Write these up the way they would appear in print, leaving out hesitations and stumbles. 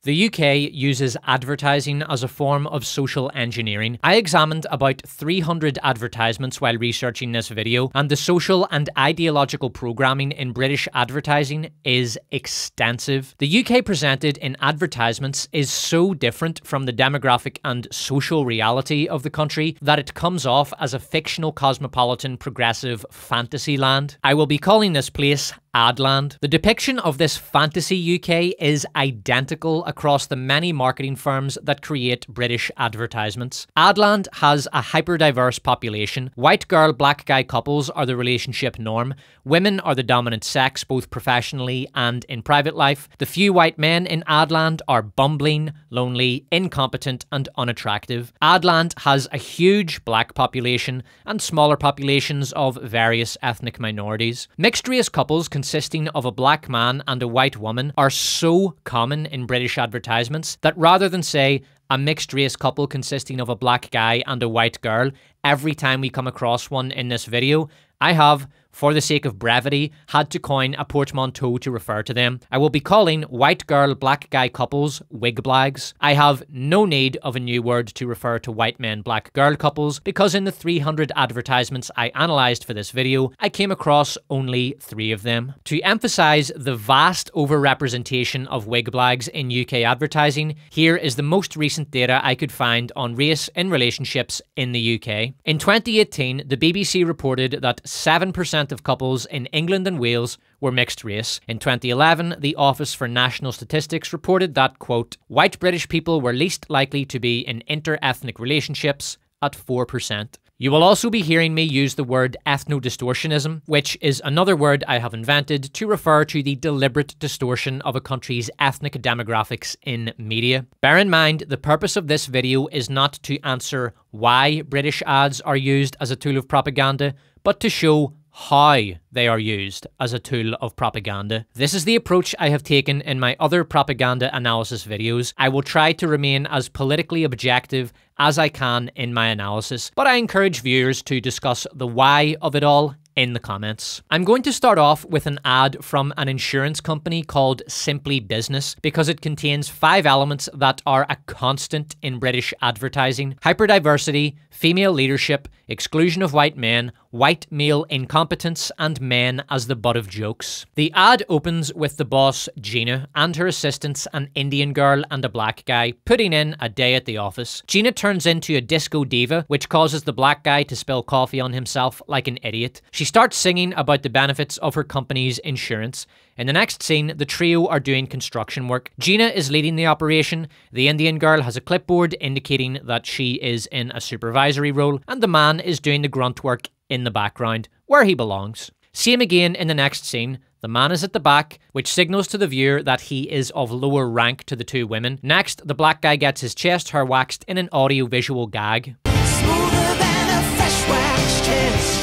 The UK uses advertising as a form of social engineering. I examined about 300 advertisements while researching this video, and the social and ideological programming in British advertising is extensive. The UK presented in advertisements is so different from the demographic and social reality of the country that it comes off as a fictional cosmopolitan progressive fantasy land. I will be calling this place Adland. The depiction of this fantasy UK is identical across the many marketing firms that create British advertisements. Adland has a hyper-diverse population. White girl, black guy couples are the relationship norm. Women are the dominant sex, both professionally and in private life. The few white men in Adland are bumbling, lonely, incompetent, and unattractive. Adland has a huge black population and smaller populations of various ethnic minorities. Mixed-race couples consisting of a black man and a white woman are so common in British advertisements that rather than say a mixed-race couple consisting of a black guy and a white girl every time we come across one in this video, I have, for the sake of brevity, had to coin a portmanteau to refer to them. I will be calling white girl, black guy couples wigblags. I have no need of a new word to refer to white men, black girl couples because in the 300 advertisements I analysed for this video, I came across only 3 of them. To emphasise the vast overrepresentation of wigblags in UK advertising, here is the most recent data I could find on race in relationships in the UK. In 2018, the BBC reported that 7% of couples in England and Wales were mixed race. In 2011, the Office for National Statistics reported that, quote, white British people were least likely to be in inter-ethnic relationships at 4%. You will also be hearing me use the word ethnodistortionism, which is another word I have invented to refer to the deliberate distortion of a country's ethnic demographics in media. Bear in mind, the purpose of this video is not to answer why British ads are used as a tool of propaganda, but to show how they are used as a tool of propaganda. This is the approach I have taken in my other propaganda analysis videos. I will try to remain as politically objective as I can in my analysis, but I encourage viewers to discuss the why of it all in the comments. I'm going to start off with an ad from an insurance company called Simply Business because it contains 5 elements that are a constant in British advertising: hyperdiversity, female leadership, exclusion of white men, white male incompetence, and men as the butt of jokes. The ad opens with the boss, Gina, and her assistants, an Indian girl and a black guy, putting in a day at the office. Gina turns into a disco diva, which causes the black guy to spill coffee on himself like an idiot. She starts singing about the benefits of her company's insurance. In the next scene, the trio are doing construction work. Gina is leading the operation, the Indian girl has a clipboard indicating that she is in a supervisory role, and the man is doing the grunt work in the background, where he belongs. Same again in the next scene. The man is at the back, which signals to the viewer that he is of lower rank to the 2 women. Next, the black guy gets his chest hair waxed in an audio-visual gag. Smoother than a fresh waxed chest.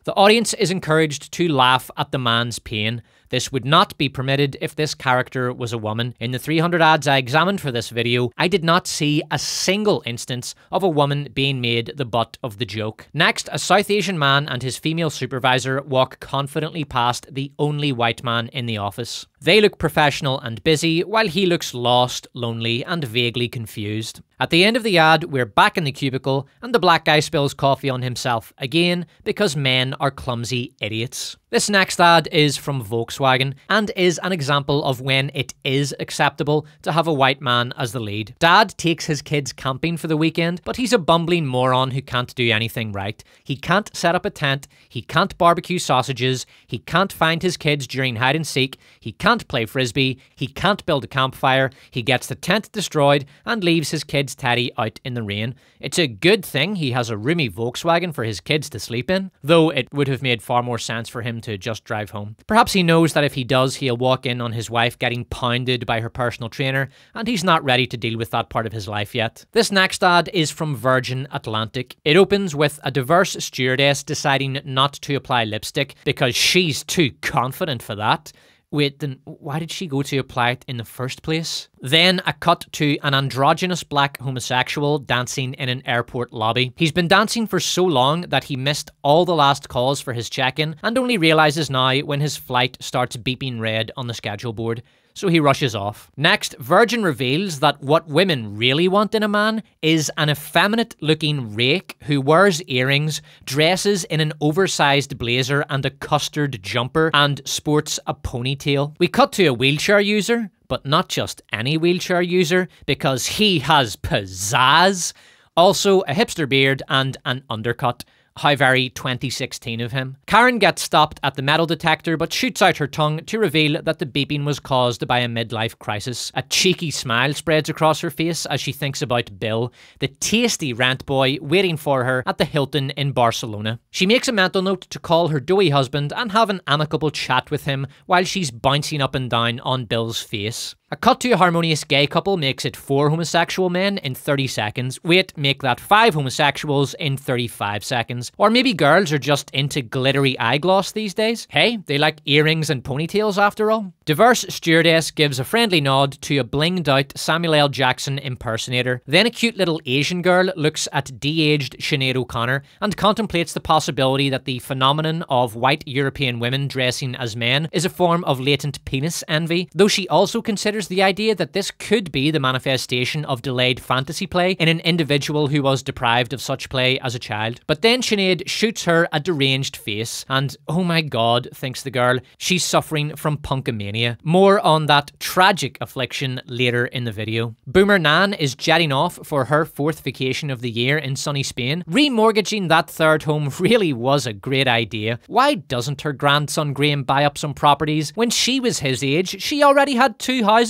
The audience is encouraged to laugh at the man's pain. This would not be permitted if this character was a woman. In the 300 ads I examined for this video, I did not see a single instance of a woman being made the butt of the joke. Next, a South Asian man and his female supervisor walk confidently past the only white man in the office. They look professional and busy, while he looks lost, lonely, and vaguely confused. At the end of the ad, we're back in the cubicle, and the black guy spills coffee on himself again because men are clumsy idiots. This next ad is from Volkswagen and is an example of when it is acceptable to have a white man as the lead. Dad takes his kids camping for the weekend, but he's a bumbling moron who can't do anything right. He can't set up a tent, he can't barbecue sausages, he can't find his kids during hide and seek, he can't play frisbee, he can't build a campfire, he gets the tent destroyed and leaves his kids Teddy out in the rain. It's a good thing he has a roomy Volkswagen for his kids to sleep in, though it would have made far more sense for him to just drive home. Perhaps he knows that if he does, he'll walk in on his wife getting pounded by her personal trainer, and he's not ready to deal with that part of his life yet. This next ad is from Virgin Atlantic. It opens with a diverse stewardess deciding not to apply lipstick because she's too confident for that. Wait, then why did she go to apply it in the first place? Then a cut to an androgynous black homosexual dancing in an airport lobby. He's been dancing for so long that he missed all the last calls for his check-in and only realizes now when his flight starts beeping red on the schedule board. So he rushes off. Next, Virgin reveals that what women really want in a man is an effeminate-looking rake who wears earrings, dresses in an oversized blazer and a custard jumper, and sports a ponytail. We cut to a wheelchair user, but not just any wheelchair user, because he has pizzazz. Also, a hipster beard and an undercut. How very 2016 of him. Karen gets stopped at the metal detector but shoots out her tongue to reveal that the beeping was caused by a midlife crisis. A cheeky smile spreads across her face as she thinks about Bill, the tasty rent boy waiting for her at the Hilton in Barcelona. She makes a mental note to call her doughy husband and have an amicable chat with him while she's bouncing up and down on Bill's face. A cut to a harmonious gay couple makes it 4 homosexual men in 30 seconds. Wait, make that 5 homosexuals in 35 seconds. Or maybe girls are just into glittery eyegloss these days. Hey, they like earrings and ponytails after all. Diverse stewardess gives a friendly nod to a blinged out Samuel L. Jackson impersonator. Then a cute little Asian girl looks at de-aged Sinead O'Connor and contemplates the possibility that the phenomenon of white European women dressing as men is a form of latent penis envy, though she also considers the idea that this could be the manifestation of delayed fantasy play in an individual who was deprived of such play as a child. But then Sinead shoots her a deranged face, and oh my god, thinks the girl, she's suffering from punkomania. More on that tragic affliction later in the video. Boomer Nan is jetting off for her 4th vacation of the year in sunny Spain. Remortgaging that 3rd home really was a great idea. Why doesn't her grandson Graham buy up some properties? When she was his age, she already had 2 houses.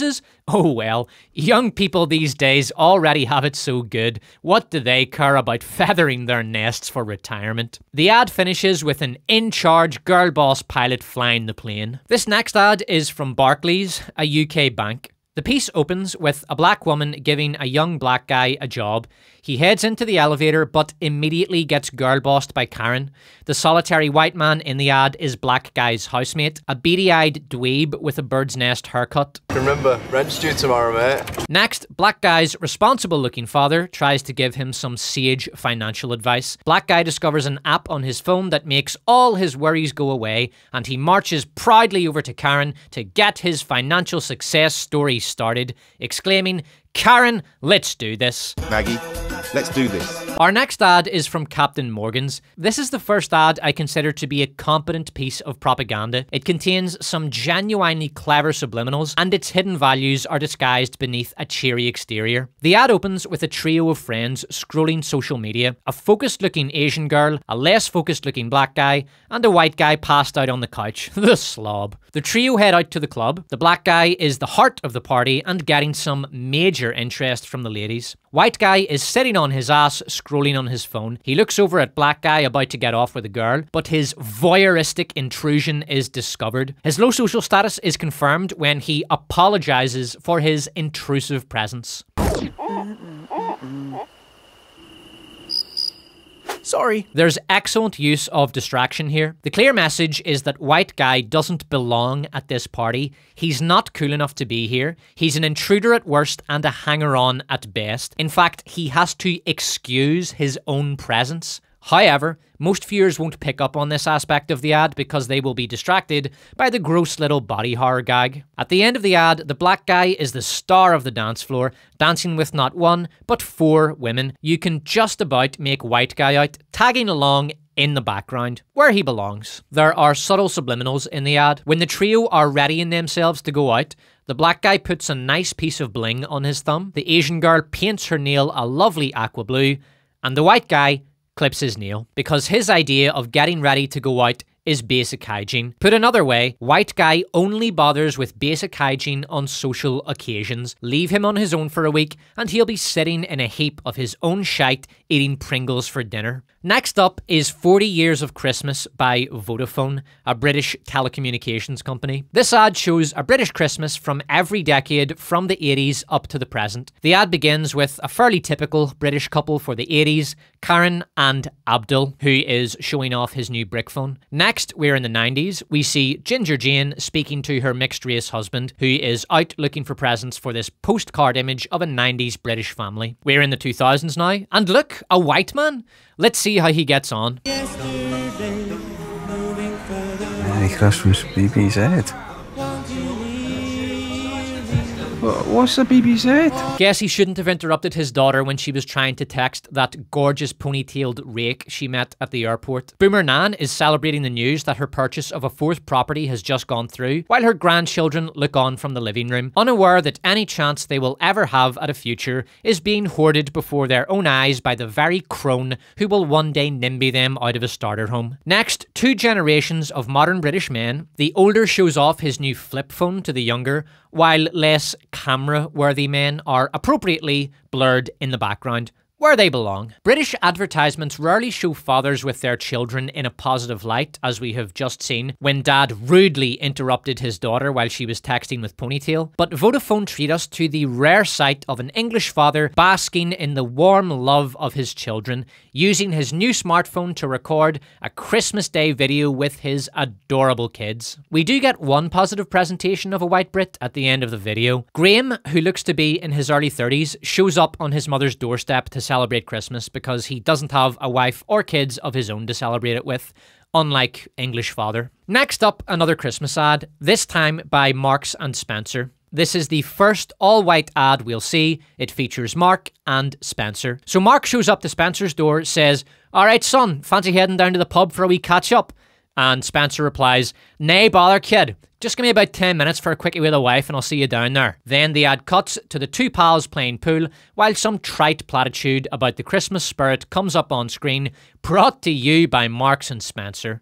Oh well, young people these days already have it so good. What do they care about feathering their nests for retirement? The ad finishes with an in-charge girl boss pilot flying the plane. This next ad is from Barclays, a UK bank. The piece opens with a black woman giving a young black guy a job. He heads into the elevator but immediately gets girl-bossed by Karen. The solitary white man in the ad is black guy's housemate, a beady-eyed dweeb with a bird's nest haircut. Remember, rent's due tomorrow, mate. Next, black guy's responsible-looking father tries to give him some sage financial advice. Black guy discovers an app on his phone that makes all his worries go away, and he marches proudly over to Karen to get his financial success story started, exclaiming, "Karen, let's do this." Maggie, let's do this. Our next ad is from Captain Morgan's. This is the first ad I consider to be a competent piece of propaganda. It contains some genuinely clever subliminals, and its hidden values are disguised beneath a cheery exterior. The ad opens with a trio of friends scrolling social media, a focused-looking Asian girl, a less focused-looking black guy, and a white guy passed out on the couch. The slob. The trio head out to the club. The black guy is the heart of the party and getting some major interest from the ladies. White guy is sitting on his ass scrolling on his phone. He looks over at black guy about to get off with a girl, but his voyeuristic intrusion is discovered. His low social status is confirmed when he apologizes for his intrusive presence. Sorry. There's excellent use of distraction here. The clear message is that white guy doesn't belong at this party. He's not cool enough to be here. He's an intruder at worst and a hanger-on at best. In fact, he has to excuse his own presence. However, most viewers won't pick up on this aspect of the ad because they will be distracted by the gross little body horror gag. At the end of the ad, the black guy is the star of the dance floor, dancing with not 1, but 4 women. You can just about make white guy out, tagging along in the background, where he belongs. There are subtle subliminals in the ad. When the trio are readying themselves to go out, the black guy puts a nice piece of bling on his thumb, the Asian girl paints her nail a lovely aqua blue, and the white guy clips his nail, because his idea of getting ready to go out is basic hygiene. Put another way, white guy only bothers with basic hygiene on social occasions. Leave him on his own for a week and he'll be sitting in a heap of his own shite eating Pringles for dinner. Next up is 40 Years of Christmas by Vodafone, a British telecommunications company. This ad shows a British Christmas from every decade from the 80s up to the present. The ad begins with a fairly typical British couple for the 80s, Karen and Abdul, who is showing off his new brick phone. Next, we're in the 90s. We see Ginger Jane speaking to her mixed-race husband, who is out looking for presents for this postcard image of a 90s British family. We're in the 2000s now, and look, a white man. Let's see how he gets on. Merry Christmas, BBZ. What's the BBZ? Guess he shouldn't have interrupted his daughter when she was trying to text that gorgeous ponytailed rake she met at the airport. Boomer Nan is celebrating the news that her purchase of a fourth property has just gone through, while her grandchildren look on from the living room, unaware that any chance they will ever have at a future is being hoarded before their own eyes by the very crone who will one day nimby them out of a starter home. Next, two generations of modern British men. The older shows off his new flip phone to the younger, while less camera-worthy men are appropriately blurred in the background, where they belong. British advertisements rarely show fathers with their children in a positive light, as we have just seen when Dad rudely interrupted his daughter while she was texting with Ponytail. But Vodafone treat us to the rare sight of an English father basking in the warm love of his children, using his new smartphone to record a Christmas Day video with his adorable kids. We do get one positive presentation of a white Brit at the end of the video. Graham, who looks to be in his early 30s, shows up on his mother's doorstep to celebrate Christmas because he doesn't have a wife or kids of his own to celebrate it with, unlike English father. Next up, another Christmas ad, this time by Marks and Spencer. This is the first all-white ad we'll see. It features Mark and Spencer. So Mark shows up to Spencer's door, says, "Alright son, fancy heading down to the pub for a wee catch-up?" And Spencer replies, "Nay bother kid, just give me about 10 minutes for a quickie with the wife and I'll see you down there." Then the ad cuts to the two pals playing pool while some trite platitude about the Christmas spirit comes up on screen, brought to you by Marks and Spencer.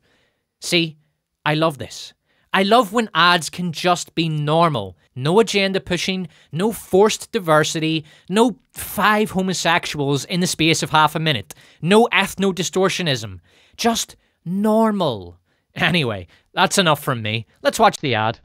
See, I love this. I love when ads can just be normal. No agenda pushing, no forced diversity, no 5 homosexuals in the space of half a minute, no ethno-distortionism. Just normal. Anyway, that's enough from me. Let's watch the ad.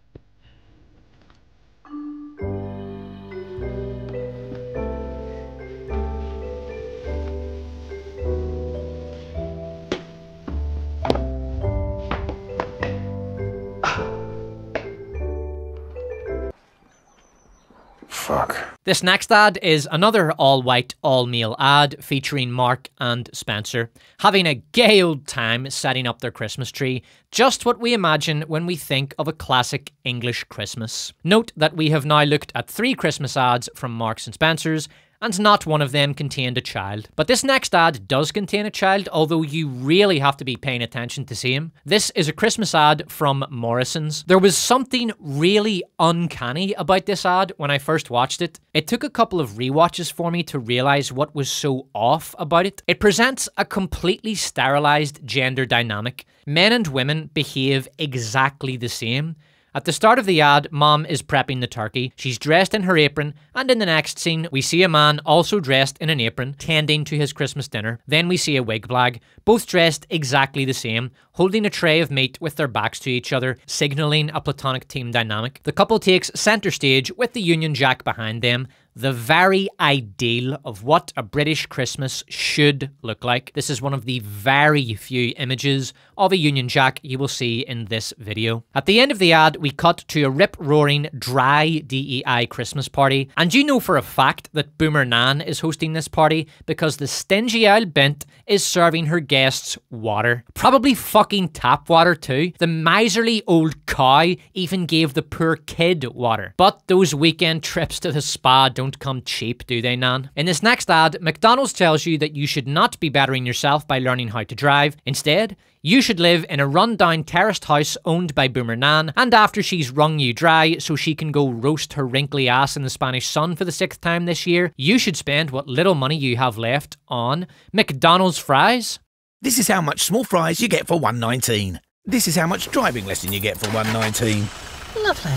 Fuck. This next ad is another all-white, all-male ad featuring Mark and Spencer having a gay old time setting up their Christmas tree, just what we imagine when we think of a classic English Christmas. Note that we have now looked at 3 Christmas ads from Marks and Spencer's, and not one of them contained a child. But this next ad does contain a child, although you really have to be paying attention to see him. This is a Christmas ad from Morrison's. There was something really uncanny about this ad when I first watched it. It took a couple of rewatches for me to realise what was so off about it. It presents a completely sterilised gender dynamic. Men and women behave exactly the same. At the start of the ad, Mom is prepping the turkey. She's dressed in her apron, and in the next scene, we see a man also dressed in an apron, tending to his Christmas dinner. Then we see a wig blag, both dressed exactly the same, holding a tray of meat with their backs to each other, signalling a platonic team dynamic. The couple takes centre stage with the Union Jack behind them, the very ideal of what a British Christmas should look like. This is one of the very few images of a Union Jack you will see in this video. At the end of the ad, we cut to a rip-roaring, dry DEI Christmas party, and you know for a fact that Boomer Nan is hosting this party because the stingy old bint is serving her guests water. Probably fucking tap water too. The miserly old cow even gave the poor kid water. But those weekend trips to the spa don't come cheap, do they, Nan? In this next ad, McDonald's tells you that you should not be bettering yourself by learning how to drive. Instead, you should live in a run-down terraced house owned by Boomer Nan, and after she's wrung you dry so she can go roast her wrinkly ass in the Spanish sun for the 6th time this year, you should spend what little money you have left on McDonald's fries. This is how much small fries you get for $1.19. This is how much driving lesson you get for $1.19. Lovely.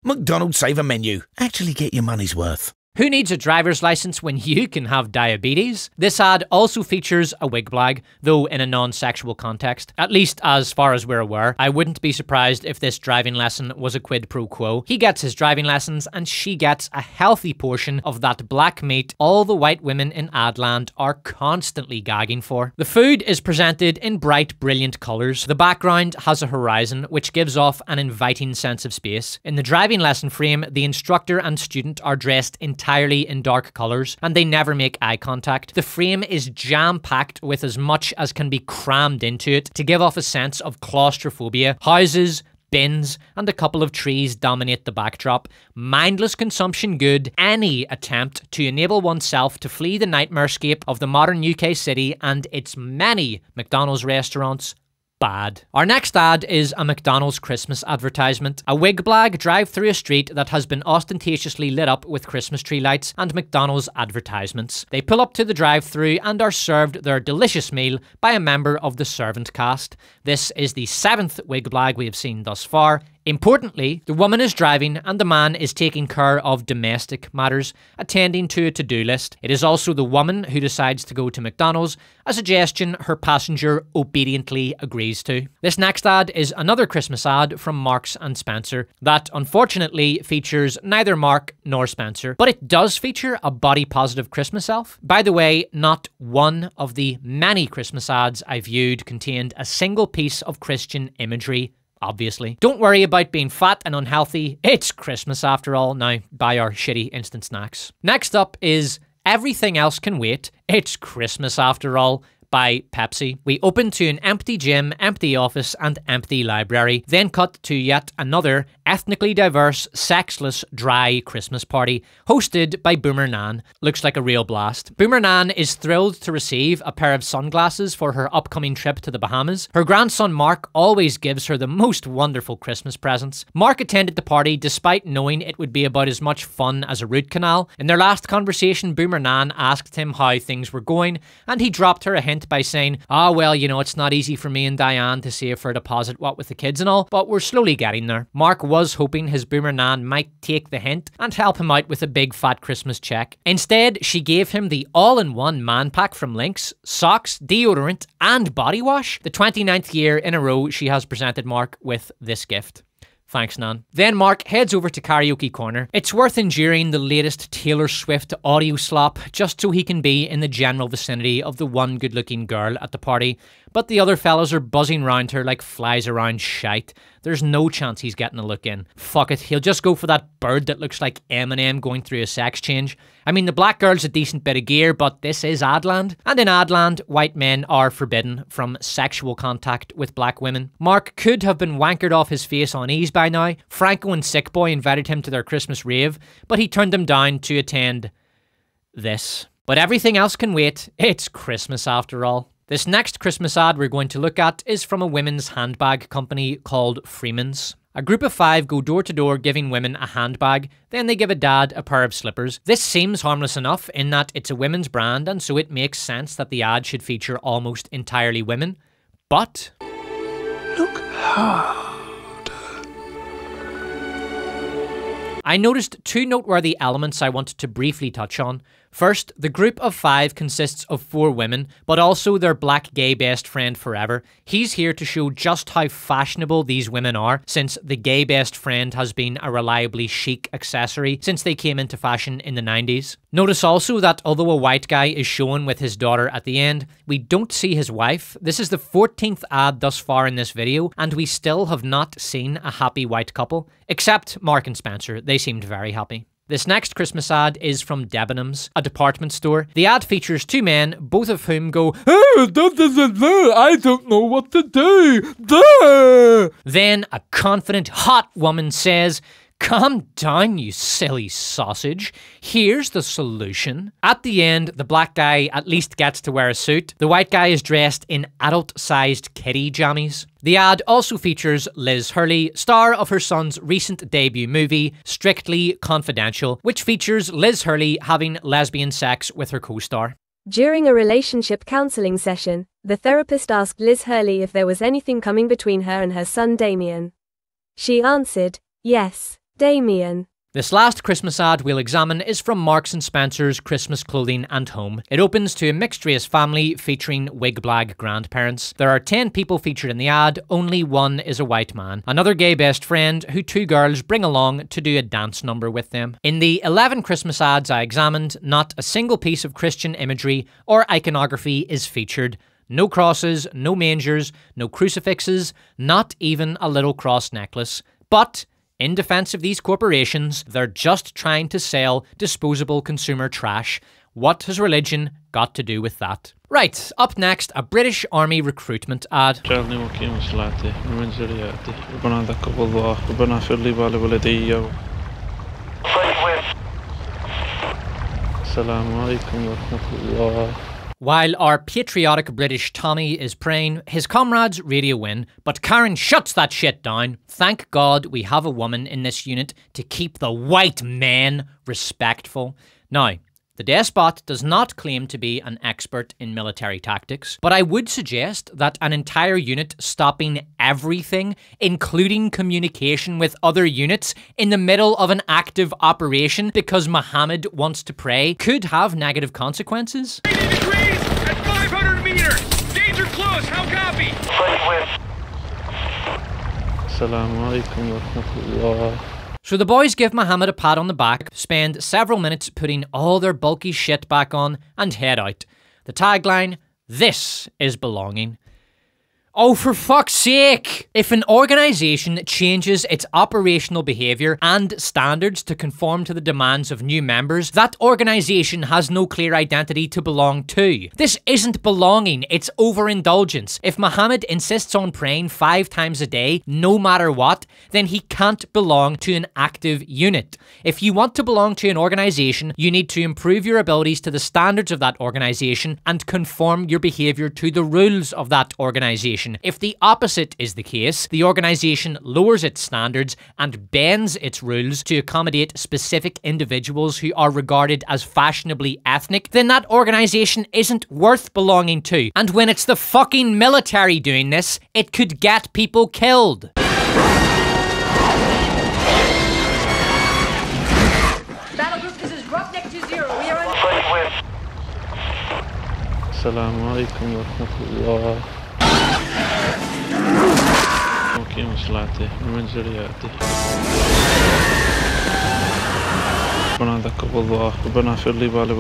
McDonald's Saver Menu. Actually get your money's worth. Who needs a driver's license when you can have diabetes? This ad also features a wig blag, though in a non-sexual context. At least as far as we're aware. I wouldn't be surprised if this driving lesson was a quid pro quo. He gets his driving lessons and she gets a healthy portion of that black meat all the white women in Adland are constantly gagging for. The food is presented in bright, brilliant colours. The background has a horizon, which gives off an inviting sense of space. In the driving lesson frame, the instructor and student are dressed entirely in dark colours, and they never make eye contact. The frame is jam-packed with as much as can be crammed into it to give off a sense of claustrophobia. Houses, bins, and a couple of trees dominate the backdrop. Mindless consumption good, any attempt to enable oneself to flee the nightmarescape of the modern UK city and its many McDonald's restaurants, bad. Our next ad is a McDonald's Christmas advertisement. A wig blag drive through a street that has been ostentatiously lit up with Christmas tree lights and McDonald's advertisements. They pull up to the drive-through and are served their delicious meal by a member of the servant cast. This is the 7th wig blag we have seen thus far. Importantly, the woman is driving and the man is taking care of domestic matters, attending to a to-do list. It is also the woman who decides to go to McDonald's, a suggestion her passenger obediently agrees to. This next ad is another Christmas ad from Marks and Spencer that unfortunately features neither Mark nor Spencer, but it does feature a body-positive Christmas elf. By the way, not one of the many Christmas ads I viewed contained a single piece of Christian imagery. Obviously. Don't worry about being fat and unhealthy. It's Christmas after all. Now, buy our shitty instant snacks. Next up is Everything Else Can Wait. It's Christmas after all, by Pepsi. We open to an empty gym, empty office, and empty library, then cut to yet another ethnically diverse, sexless, dry Christmas party, hosted by Boomer Nan. Looks like a real blast. Boomer Nan is thrilled to receive a pair of sunglasses for her upcoming trip to the Bahamas. Her grandson Mark always gives her the most wonderful Christmas presents. Mark attended the party despite knowing it would be about as much fun as a root canal. In their last conversation, Boomer Nan asked him how things were going, and he dropped her a hint by saying, well, you know, it's not easy for me and Diane to save for a deposit, what with the kids and all, but we're slowly getting there. Mark was hoping his Boomer Nan might take the hint and help him out with a big fat Christmas check. Instead, she gave him the all-in-one man pack from Lynx, socks, deodorant, and body wash. The 29th year in a row she has presented Mark with this gift. Thanks, Nan. Then Mark heads over to Karaoke Corner. It's worth enduring the latest Taylor Swift audio slop just so he can be in the general vicinity of the one good-looking girl at the party, but the other fellas are buzzing round her like flies around shite. There's no chance he's getting a look in. Fuck it, he'll just go for that bird that looks like Eminem going through a sex change. I mean, the black girl's a decent bit of gear, but this is Adland. And in Adland, white men are forbidden from sexual contact with black women. Mark could have been wankered off his face on ease by now. Franco and Sick Boy invited him to their Christmas rave, but he turned them down to attend this. But everything else can wait. It's Christmas after all. This next Christmas ad we're going to look at is from a women's handbag company called Freeman's. A group of 5 go door to door giving women a handbag, then they give a dad a pair of slippers. This seems harmless enough in that it's a women's brand, and so it makes sense that the ad should feature almost entirely women. But Look hard. I noticed 2 noteworthy elements I wanted to briefly touch on. First, the group of 5 consists of 4 women, but also their black gay best friend Forever. He's here to show just how fashionable these women are, since the gay best friend has been a reliably chic accessory since they came into fashion in the 90s. Notice also that although a white guy is shown with his daughter at the end, we don't see his wife. This is the 14th ad thus far in this video, and we still have not seen a happy white couple. Except Mark and Spencer, they seemed very happy. This next Christmas ad is from Debenhams, a department store. The ad features 2 men, both of whom go, I don't know what to do. Then a confident, hot woman says, calm down, you silly sausage. Here's the solution. At the end, the black guy at least gets to wear a suit. The white guy is dressed in adult-sized kiddie jammies. The ad also features Liz Hurley, star of her son's recent debut movie, Strictly Confidential, which features Liz Hurley having lesbian sex with her co-star. During a relationship counseling session, the therapist asked Liz Hurley if there was anything coming between her and her son Damien. She answered, yes, Damien. This last Christmas ad we'll examine is from Marks & Spencer's Christmas Clothing and Home. It opens to a mixed-race family featuring wig-blag grandparents. There are 10 people featured in the ad, only one is a white man. Another gay best friend who 2 girls bring along to do a dance number with them. In the 11 Christmas ads I examined, not a single piece of Christian imagery or iconography is featured. No crosses, no mangers, no crucifixes, not even a little cross necklace. But in defense of these corporations, they're just trying to sell disposable consumer trash. What has religion got to do with that? Right, up next, a British Army recruitment ad. While our patriotic British Tommy is praying, his comrades radio in, but Karen shuts that shit down. Thank God we have a woman in this unit to keep the white men respectful. Now, the Despot does not claim to be an expert in military tactics, but I would suggest that an entire unit stopping everything, including communication with other units, in the middle of an active operation because Muhammad wants to pray could have negative consequences. 90 degrees at 500 meters! Danger close, how copy? Assalamu alaikum wa rahmatullah. So the boys give Muhammad a pat on the back, spend several minutes putting all their bulky shit back on, and head out. The tagline, "This is belonging." Oh, for fuck's sake! If an organisation changes its operational behaviour and standards to conform to the demands of new members, that organisation has no clear identity to belong to. This isn't belonging, it's overindulgence. If Muhammad insists on praying 5 times a day, no matter what, then he can't belong to an active unit. If you want to belong to an organisation, you need to improve your abilities to the standards of that organisation and conform your behaviour to the rules of that organisation. If the opposite is the case, the organisation lowers its standards and bends its rules to accommodate specific individuals who are regarded as fashionably ethnic, then that organisation isn't worth belonging to. And when it's the fucking military doing this, it could get people killed. Battle group, this is Roughneck 20. We are on... Assalamu alaikum wa rahmatullah.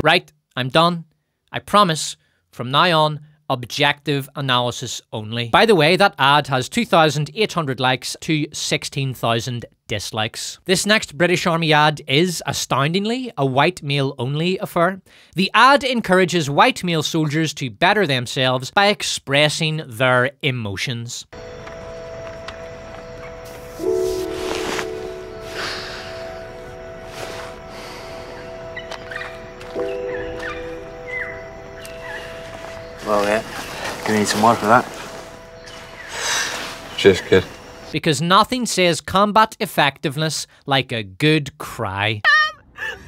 Right, I'm done. I promise, from now on, objective analysis only. By the way, that ad has 2,800 likes to 16,000 dislikes. This next British Army ad is, astoundingly, a white male only affair. The ad encourages white male soldiers to better themselves by expressing their emotions. Well, yeah. Gonna need some more for that. Cheers, kid. Because nothing says combat effectiveness like a good cry. $47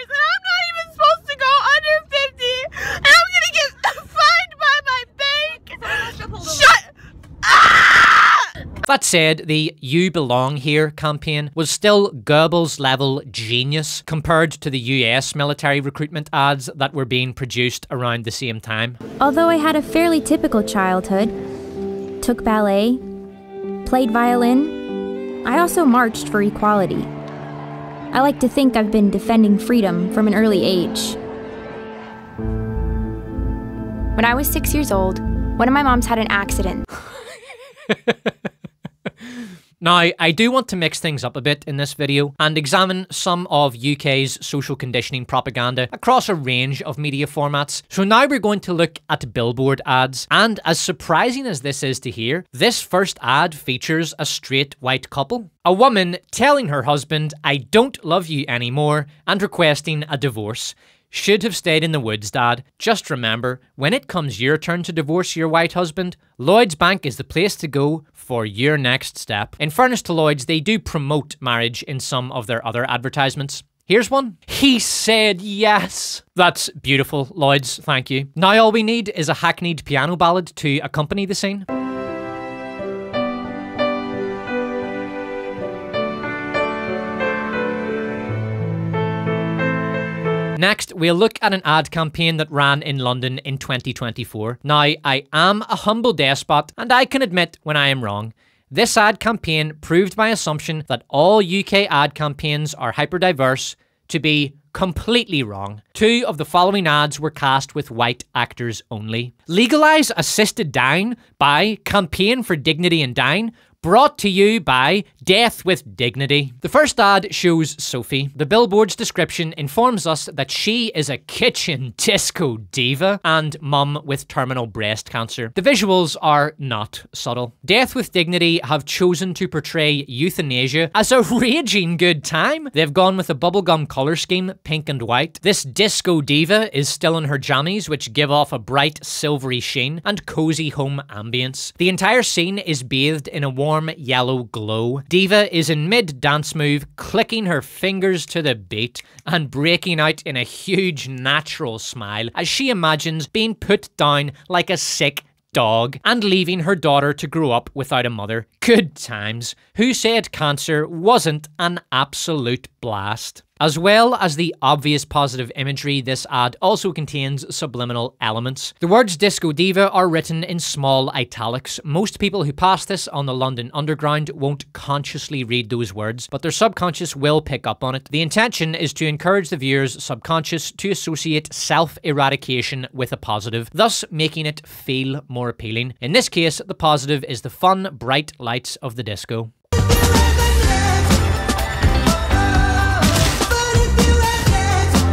and I'm not even supposed to go under 50 and I'm gonna get fined by my bank. Shut That said, the You Belong Here campaign was still Goebbels level genius compared to the US military recruitment ads that were being produced around the same time. Although I had a fairly typical childhood, took ballet, played violin, I also marched for equality. I like to think I've been defending freedom from an early age. When I was 6 years old, one of my moms had an accident. Now, I do want to mix things up a bit in this video and examine some of UK's social conditioning propaganda across a range of media formats. So now we're going to look at billboard ads, and as surprising as this is to hear, this first ad features a straight white couple. A woman telling her husband, "I don't love you anymore," and requesting a divorce. Should have stayed in the woods, Dad. Just remember, when it comes your turn to divorce your white husband, Lloyd's Bank is the place to go for your next step. In fairness to Lloyd's, they do promote marriage in some of their other advertisements. Here's one. He said yes. That's beautiful, Lloyd's, thank you. Now all we need is a hackneyed piano ballad to accompany the scene. Next, we'll look at an ad campaign that ran in London in 2024. Now, I am a humble despot, and I can admit when I am wrong. This ad campaign proved my assumption that all UK ad campaigns are hyperdiverse to be completely wrong. 2 of the following ads were cast with white actors only. Legalise assisted dying by Campaign for Dignity in Dying, brought to you by Death with Dignity. The first ad shows Sophie. The billboard's description informs us that she is a kitchen disco diva and mum with terminal breast cancer. The visuals are not subtle. Death with Dignity have chosen to portray euthanasia as a raging good time. They've gone with a bubblegum colour scheme, pink and white. This disco diva is still in her jammies, which give off a bright silvery sheen and cozy home ambience. The entire scene is bathed in a warm yellow glow. Diva is in mid-dance move, clicking her fingers to the beat and breaking out in a huge natural smile as she imagines being put down like a sick dog and leaving her daughter to grow up without a mother. Good times. Who said cancer wasn't an absolute blast? As well as the obvious positive imagery, this ad also contains subliminal elements. The words Disco Diva are written in small italics. Most people who pass this on the London Underground won't consciously read those words, but their subconscious will pick up on it. The intention is to encourage the viewer's subconscious to associate self-eradication with a positive, thus making it feel more appealing. In this case, the positive is the fun, bright lights of the disco.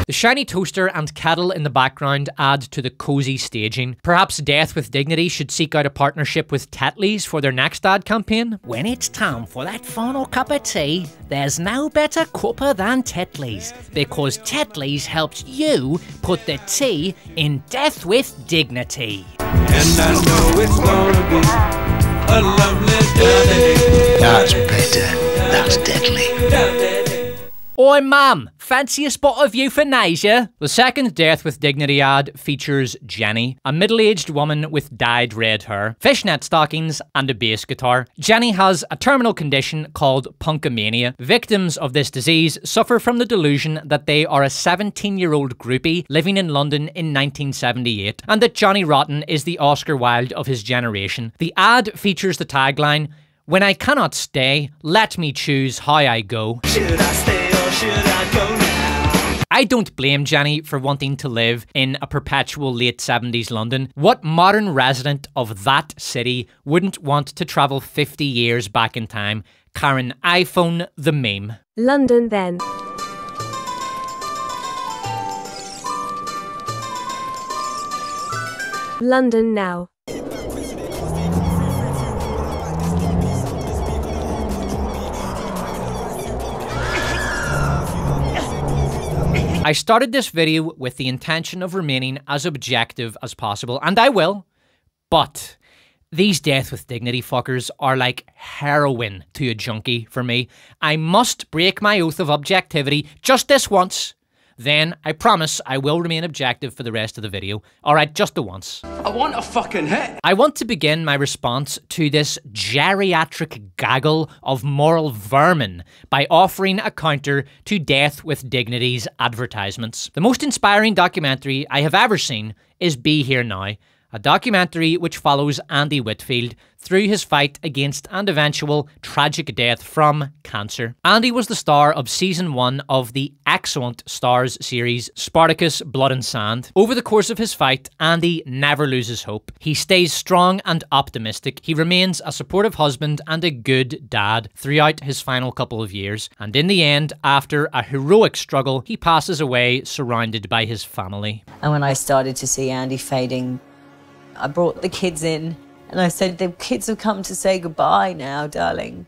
The shiny toaster and kettle in the background add to the cozy staging. Perhaps Death with Dignity should seek out a partnership with Tetley's for their next ad campaign? When it's time for that final cup of tea, there's no better cuppa than Tetley's, because Tetley's helps you put the tea in Death with Dignity. And I know it's gonna be a lovely day. That's better. That's deadly. Oi ma'am, fancy a spot of euthanasia? The second Death with Dignity ad features Jenny, a middle-aged woman with dyed red hair, fishnet stockings and a bass guitar. Jenny has a terminal condition called punkomania. Victims of this disease suffer from the delusion that they are a 17-year-old groupie living in London in 1978 and that Johnny Rotten is the Oscar Wilde of his generation. The ad features the tagline, "When I cannot stay, let me choose how I go." Should I stay or should I go now? I don't blame Jenny for wanting to live in a perpetual late 70s London. What modern resident of that city wouldn't want to travel 50 years back in time? Karen iPhone the meme. London then. London now. I started this video with the intention of remaining as objective as possible, and I will, but these Death with Dignity fuckers are like heroin to a junkie for me. I must break my oath of objectivity just this once. Then, I promise, I will remain objective for the rest of the video. Alright, just the once. I want a fucking hit. I want to begin my response to this geriatric gaggle of moral vermin by offering a counter to Death with Dignity's advertisements. The most inspiring documentary I have ever seen is Be Here Now, a documentary which follows Andy Whitfield through his fight against and eventual tragic death from cancer. Andy was the star of season 1 of the excellent Starz series Spartacus Blood and Sand. Over the course of his fight, Andy never loses hope. He stays strong and optimistic. He remains a supportive husband and a good dad throughout his final couple of years. And in the end, after a heroic struggle, he passes away surrounded by his family. And when I started to see Andy fading, I brought the kids in and I said, the kids have come to say goodbye now, darling.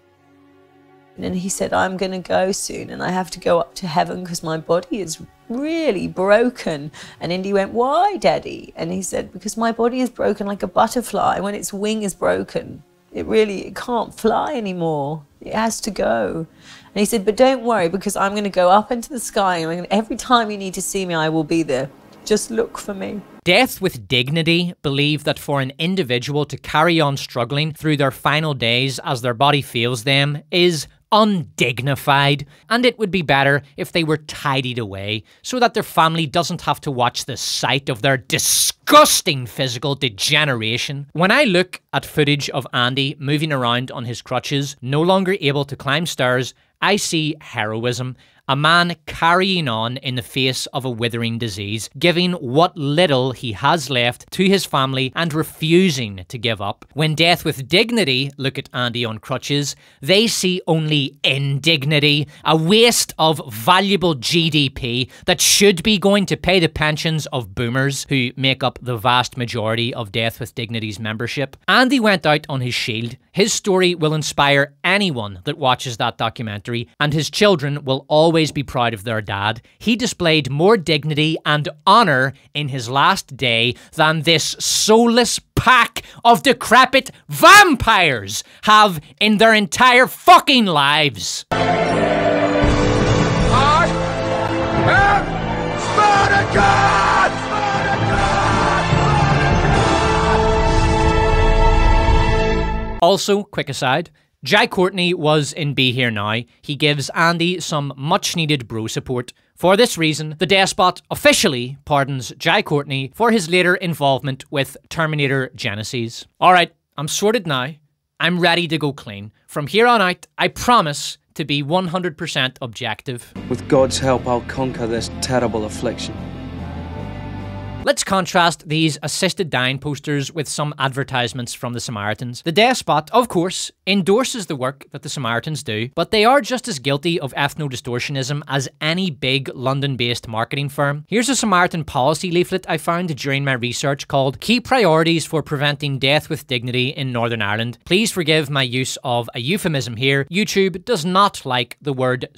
And then he said, I'm going to go soon and I have to go up to heaven because my body is really broken. And Indy went, why, Daddy? And he said, because my body is broken like a butterfly. When its wing is broken, it can't fly anymore. It has to go. And he said, but don't worry, because I'm going to go up into the sky and every time you need to see me, I will be there. Just look for me. Death with Dignity believe that for an individual to carry on struggling through their final days as their body fails them is undignified, and it would be better if they were tidied away so that their family doesn't have to watch the sight of their disgusting physical degeneration. When I look at footage of Andy moving around on his crutches, no longer able to climb stairs, I see heroism. A man carrying on in the face of a withering disease, giving what little he has left to his family and refusing to give up. When Death with Dignity look at Andy on crutches, they see only indignity, a waste of valuable GDP that should be going to pay the pensions of boomers who make up the vast majority of Death with Dignity's membership. Andy went out on his shield. His story will inspire anyone that watches that documentary, and his children will always be proud of their dad. He displayed more dignity and honor in his last day than this soulless pack of decrepit vampires have in their entire fucking lives. I am Spartacus! Also, quick aside, Jai Courtney was in Be Here Now. He gives Andy some much needed bro support. For this reason, the Despot officially pardons Jai Courtney for his later involvement with Terminator Genesis. Alright, I'm sorted now. I'm ready to go clean. From here on out, I promise to be 100% objective. With God's help, I'll conquer this terrible affliction. Let's contrast these assisted dying posters with some advertisements from the Samaritans. The Despot, of course, endorses the work that the Samaritans do, but they are just as guilty of ethno-distortionism as any big London-based marketing firm. Here's a Samaritan policy leaflet I found during my research called Key Priorities for Preventing Death with Dignity in Northern Ireland. Please forgive my use of a euphemism here. YouTube does not like the word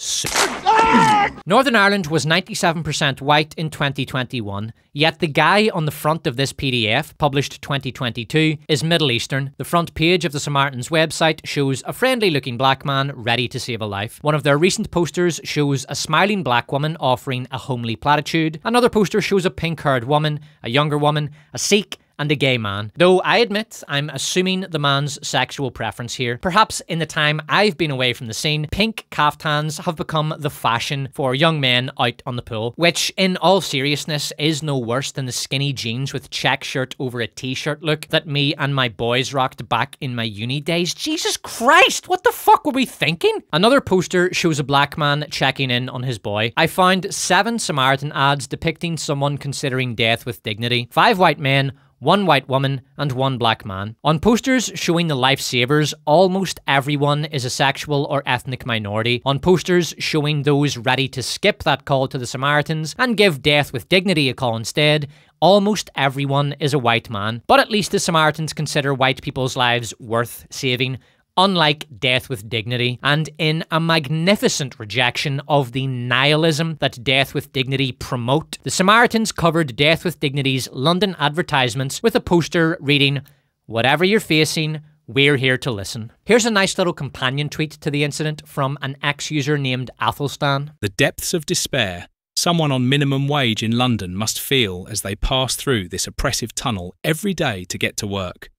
Northern Ireland was 97% white in 2021, yet the guy on the front of this PDF, published 2022, is Middle Eastern. The front page of the Samaritans website shows a friendly-looking black man ready to save a life. One of their recent posters shows a smiling black woman offering a homely platitude. Another poster shows a pink-haired woman, a younger woman, a Sikh, and a gay man. Though I admit I'm assuming the man's sexual preference here. Perhaps in the time I've been away from the scene, pink kaftans have become the fashion for young men out on the pool, which in all seriousness is no worse than the skinny jeans with check shirt over a t-shirt look that me and my boys rocked back in my uni days. Jesus Christ, what the fuck were we thinking? Another poster shows a black man checking in on his boy. I found 7 Samaritan ads depicting someone considering death with dignity. 5 white men, 1 white woman, and 1 black man. On posters showing the lifesavers, almost everyone is a sexual or ethnic minority. On posters showing those ready to skip that call to the Samaritans and give death with dignity a call instead, almost everyone is a white man. But at least the Samaritans consider white people's lives worth saving, unlike Death with Dignity, and in a magnificent rejection of the nihilism that Death with Dignity promote, the Samaritans covered Death with Dignity's London advertisements with a poster reading, "Whatever you're facing, we're here to listen." Here's a nice little companion tweet to the incident from an ex-user named Athelstan. The depths of despair someone on minimum wage in London must feel as they pass through this oppressive tunnel every day to get to work.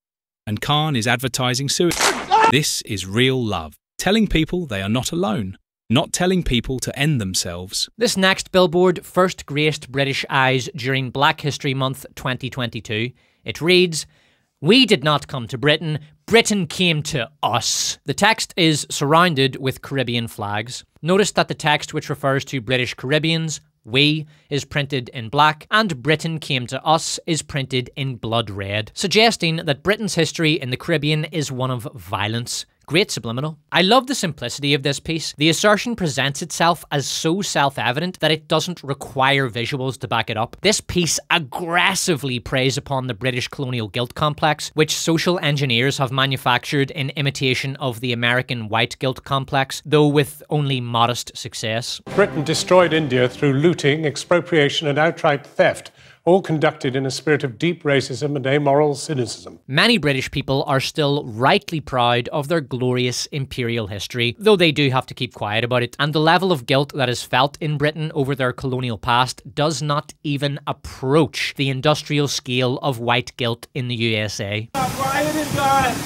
And Khan is advertising suicide. This is real love, telling people they are not alone, not telling people to end themselves. This next billboard first graced British eyes during Black History Month 2022. It reads, "We did not come to Britain, Britain came to us." The text is surrounded with Caribbean flags. Notice that the text which refers to British Caribbeans, "we," is printed in black, and "Britain came to us" is printed in blood red, suggesting that Britain's history in the Caribbean is one of violence. Great subliminal. I love the simplicity of this piece. The assertion presents itself as so self-evident that it doesn't require visuals to back it up. This piece aggressively preys upon the British colonial guilt complex, which social engineers have manufactured in imitation of the American white guilt complex, though with only modest success. Britain destroyed India through looting, expropriation and outright theft, all conducted in a spirit of deep racism and amoral cynicism. Many British people are still rightly proud of their glorious imperial history, though they do have to keep quiet about it, and the level of guilt that is felt in Britain over their colonial past does not even approach the industrial scale of white guilt in the USA. We're not rioting, guys.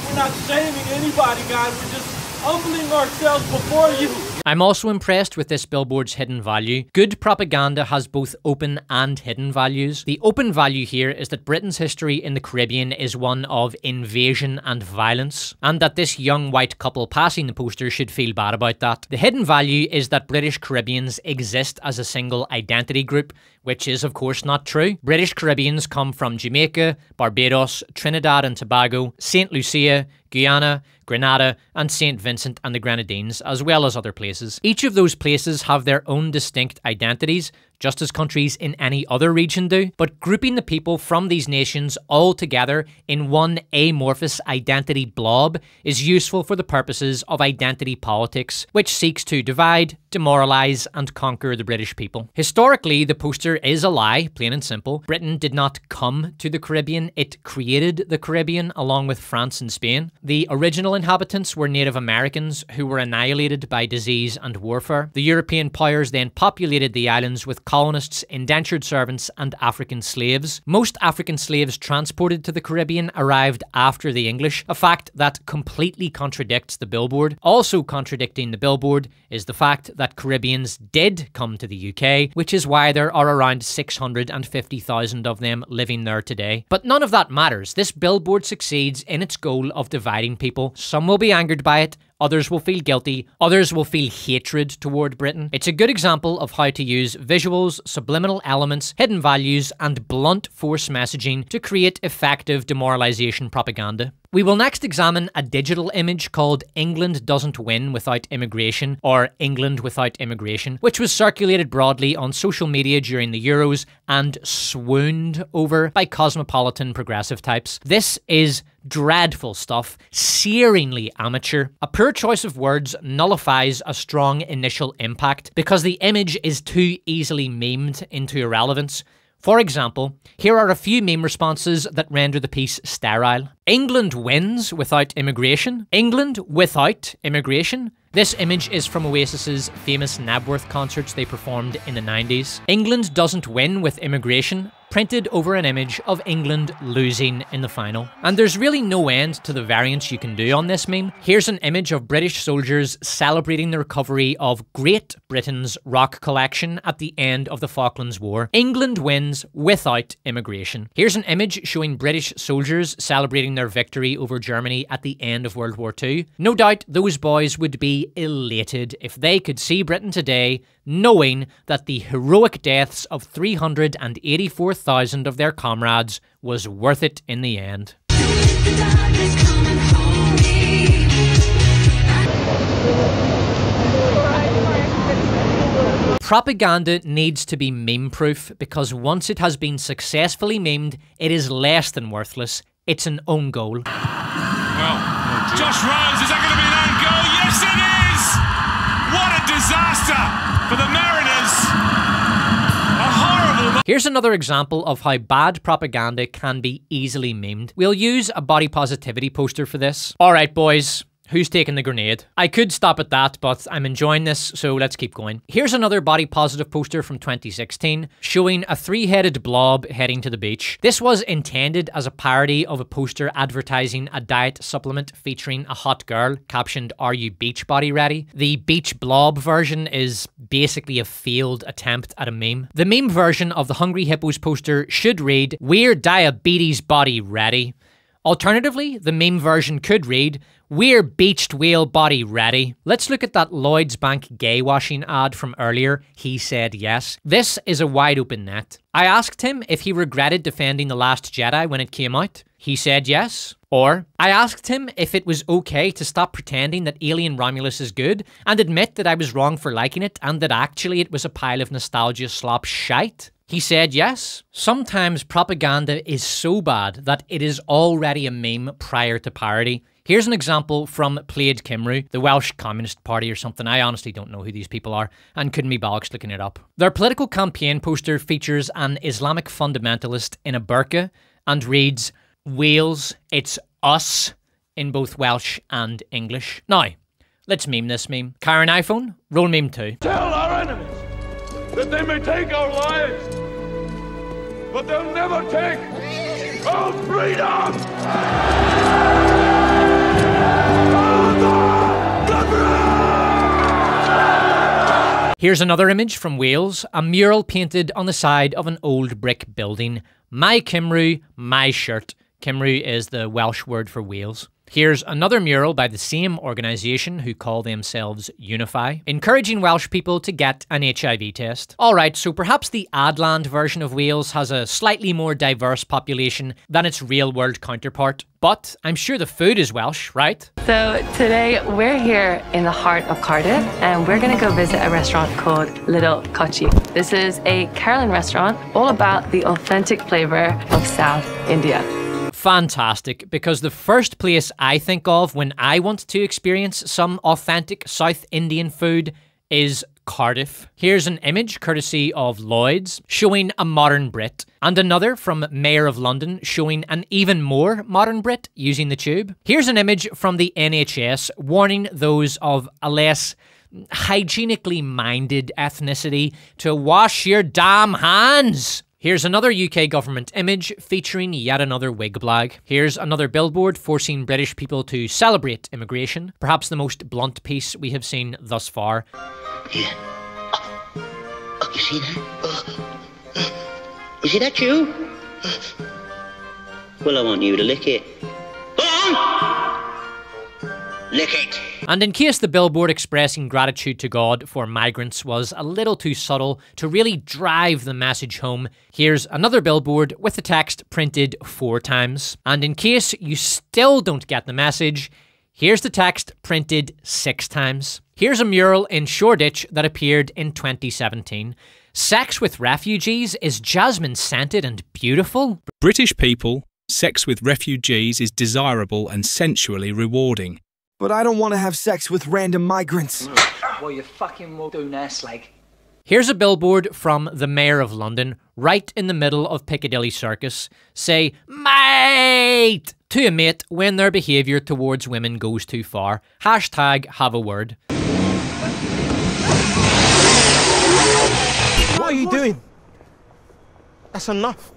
We're not shaming anybody, guys. We're just humbling ourselves before you. I'm also impressed with this billboard's hidden value. Good propaganda has both open and hidden values. The open value here is that Britain's history in the Caribbean is one of invasion and violence, and that this young white couple passing the poster should feel bad about that. The hidden value is that British Caribbeans exist as a single identity group, which is of course not true. British Caribbeans come from Jamaica, Barbados, Trinidad and Tobago, St. Lucia, Guyana, Grenada, and St. Vincent and the Grenadines, as well as other places. Each of those places have their own distinct identities, just as countries in any other region do, but grouping the people from these nations all together in one amorphous identity blob is useful for the purposes of identity politics, which seeks to divide, demoralise, and conquer the British people. Historically, the poster is a lie, plain and simple. Britain did not come to the Caribbean, it created the Caribbean along with France and Spain. The original inhabitants were Native Americans who were annihilated by disease and warfare. The European powers then populated the islands with colonists, indentured servants, and African slaves. Most African slaves transported to the Caribbean arrived after the English, a fact that completely contradicts the billboard. Also contradicting the billboard is the fact that Caribbeans did come to the UK, which is why there are around 650,000 of them living there today. But none of that matters. This billboard succeeds in its goal of dividing people. Some will be angered by it, others will feel guilty, others will feel hatred toward Britain. It's a good example of how to use visuals, subliminal elements, hidden values, and blunt force messaging to create effective demoralization propaganda. We will next examine a digital image called England Doesn't Win Without Immigration, or England Without Immigration, which was circulated broadly on social media during the Euros and swooned over by cosmopolitan progressive types. This is dreadful stuff, searingly amateur. A poor choice of words nullifies a strong initial impact because the image is too easily memed into irrelevance. For example, here are a few meme responses that render the piece sterile. England wins without immigration. England without immigration. This image is from Oasis's famous Knebworth concerts they performed in the 90s. England doesn't win with immigration, printed over an image of England losing in the final. And there's really no end to the variants you can do on this meme. Here's an image of British soldiers celebrating the recovery of Great Britain's rock collection at the end of the Falklands War. England wins without immigration. Here's an image showing British soldiers celebrating their victory over Germany at the end of World War II. No doubt those boys would be elated if they could see Britain today knowing that the heroic deaths of 384,000 of their comrades was worth it in the end. Propaganda needs to be meme-proof because once it has been successfully memed, it is less than worthless. It's an own goal. Well, Josh Rose, is that going to be an own goal? Yes, it is! What a disaster for the Mariners! A horrible... Here's another example of how bad propaganda can be easily memed. We'll use a body positivity poster for this. Alright boys, who's taking the grenade? I could stop at that, but I'm enjoying this, so let's keep going. Here's another body positive poster from 2016, showing a three-headed blob heading to the beach. This was intended as a parody of a poster advertising a diet supplement featuring a hot girl, captioned, "Are you beach body ready?" The beach blob version is basically a failed attempt at a meme. The meme version of the Hungry Hippos poster should read, "We're diabetes body ready." Alternatively, the meme version could read, "We're beached whale body ready." Let's look at that Lloyds Bank gay washing ad from earlier, "He said yes." This is a wide open net. I asked him if he regretted defending The Last Jedi when it came out. He said yes. Or, I asked him if it was okay to stop pretending that Alien Romulus is good and admit that I was wrong for liking it and that actually it was a pile of nostalgia slop shite. He said yes. Sometimes propaganda is so bad that it is already a meme prior to parody. Here's an example from Plaid Cymru, the Welsh Communist Party or something. I honestly don't know who these people are and couldn't be bollocks looking it up. Their political campaign poster features an Islamic fundamentalist in a burqa and reads, "Wales, it's us," in both Welsh and English. Now, let's meme this meme. Karen iPhone, roll meme 2. Tell our enemies that they may take our lives, but they'll never take our freedom! Here's another image from Wales, a mural painted on the side of an old brick building. My Cymru, my shirt. Cymru is the Welsh word for Wales. Here's another mural by the same organisation who call themselves Unify, encouraging Welsh people to get an HIV test. Alright, so perhaps the Adland version of Wales has a slightly more diverse population than its real-world counterpart, but I'm sure the food is Welsh, right? So today we're here in the heart of Cardiff and we're going to go visit a restaurant called Little Kochi. This is a Caroline restaurant all about the authentic flavour of South India. Fantastic, because the first place I think of when I want to experience some authentic South Indian food is Cardiff. Here's an image courtesy of Lloyd's showing a modern Brit, and another from Mayor of London showing an even more modern Brit using the tube. Here's an image from the NHS warning those of a less hygienically minded ethnicity to wash your damn hands. Here's another UK government image featuring yet another wig blag. Here's another billboard forcing British people to celebrate immigration, perhaps the most blunt piece we have seen thus far. Here. Oh, you see that? You see that, you? Well, I want you to lick it. Go on! Lick it. And in case the billboard expressing gratitude to God for migrants was a little too subtle to really drive the message home, here's another billboard with the text printed 4 times. And in case you still don't get the message, here's the text printed 6 times. Here's a mural in Shoreditch that appeared in 2017. Sex with refugees is jasmine scented and beautiful. British people, sex with refugees is desirable and sensually rewarding. But I don't want to have sex with random migrants. Well, you fucking will do now, slag. Here's a billboard from the Mayor of London, right in the middle of Piccadilly Circus. Say, mate, to a mate when their behaviour towards women goes too far. Hashtag have a word. What are you doing? That's enough.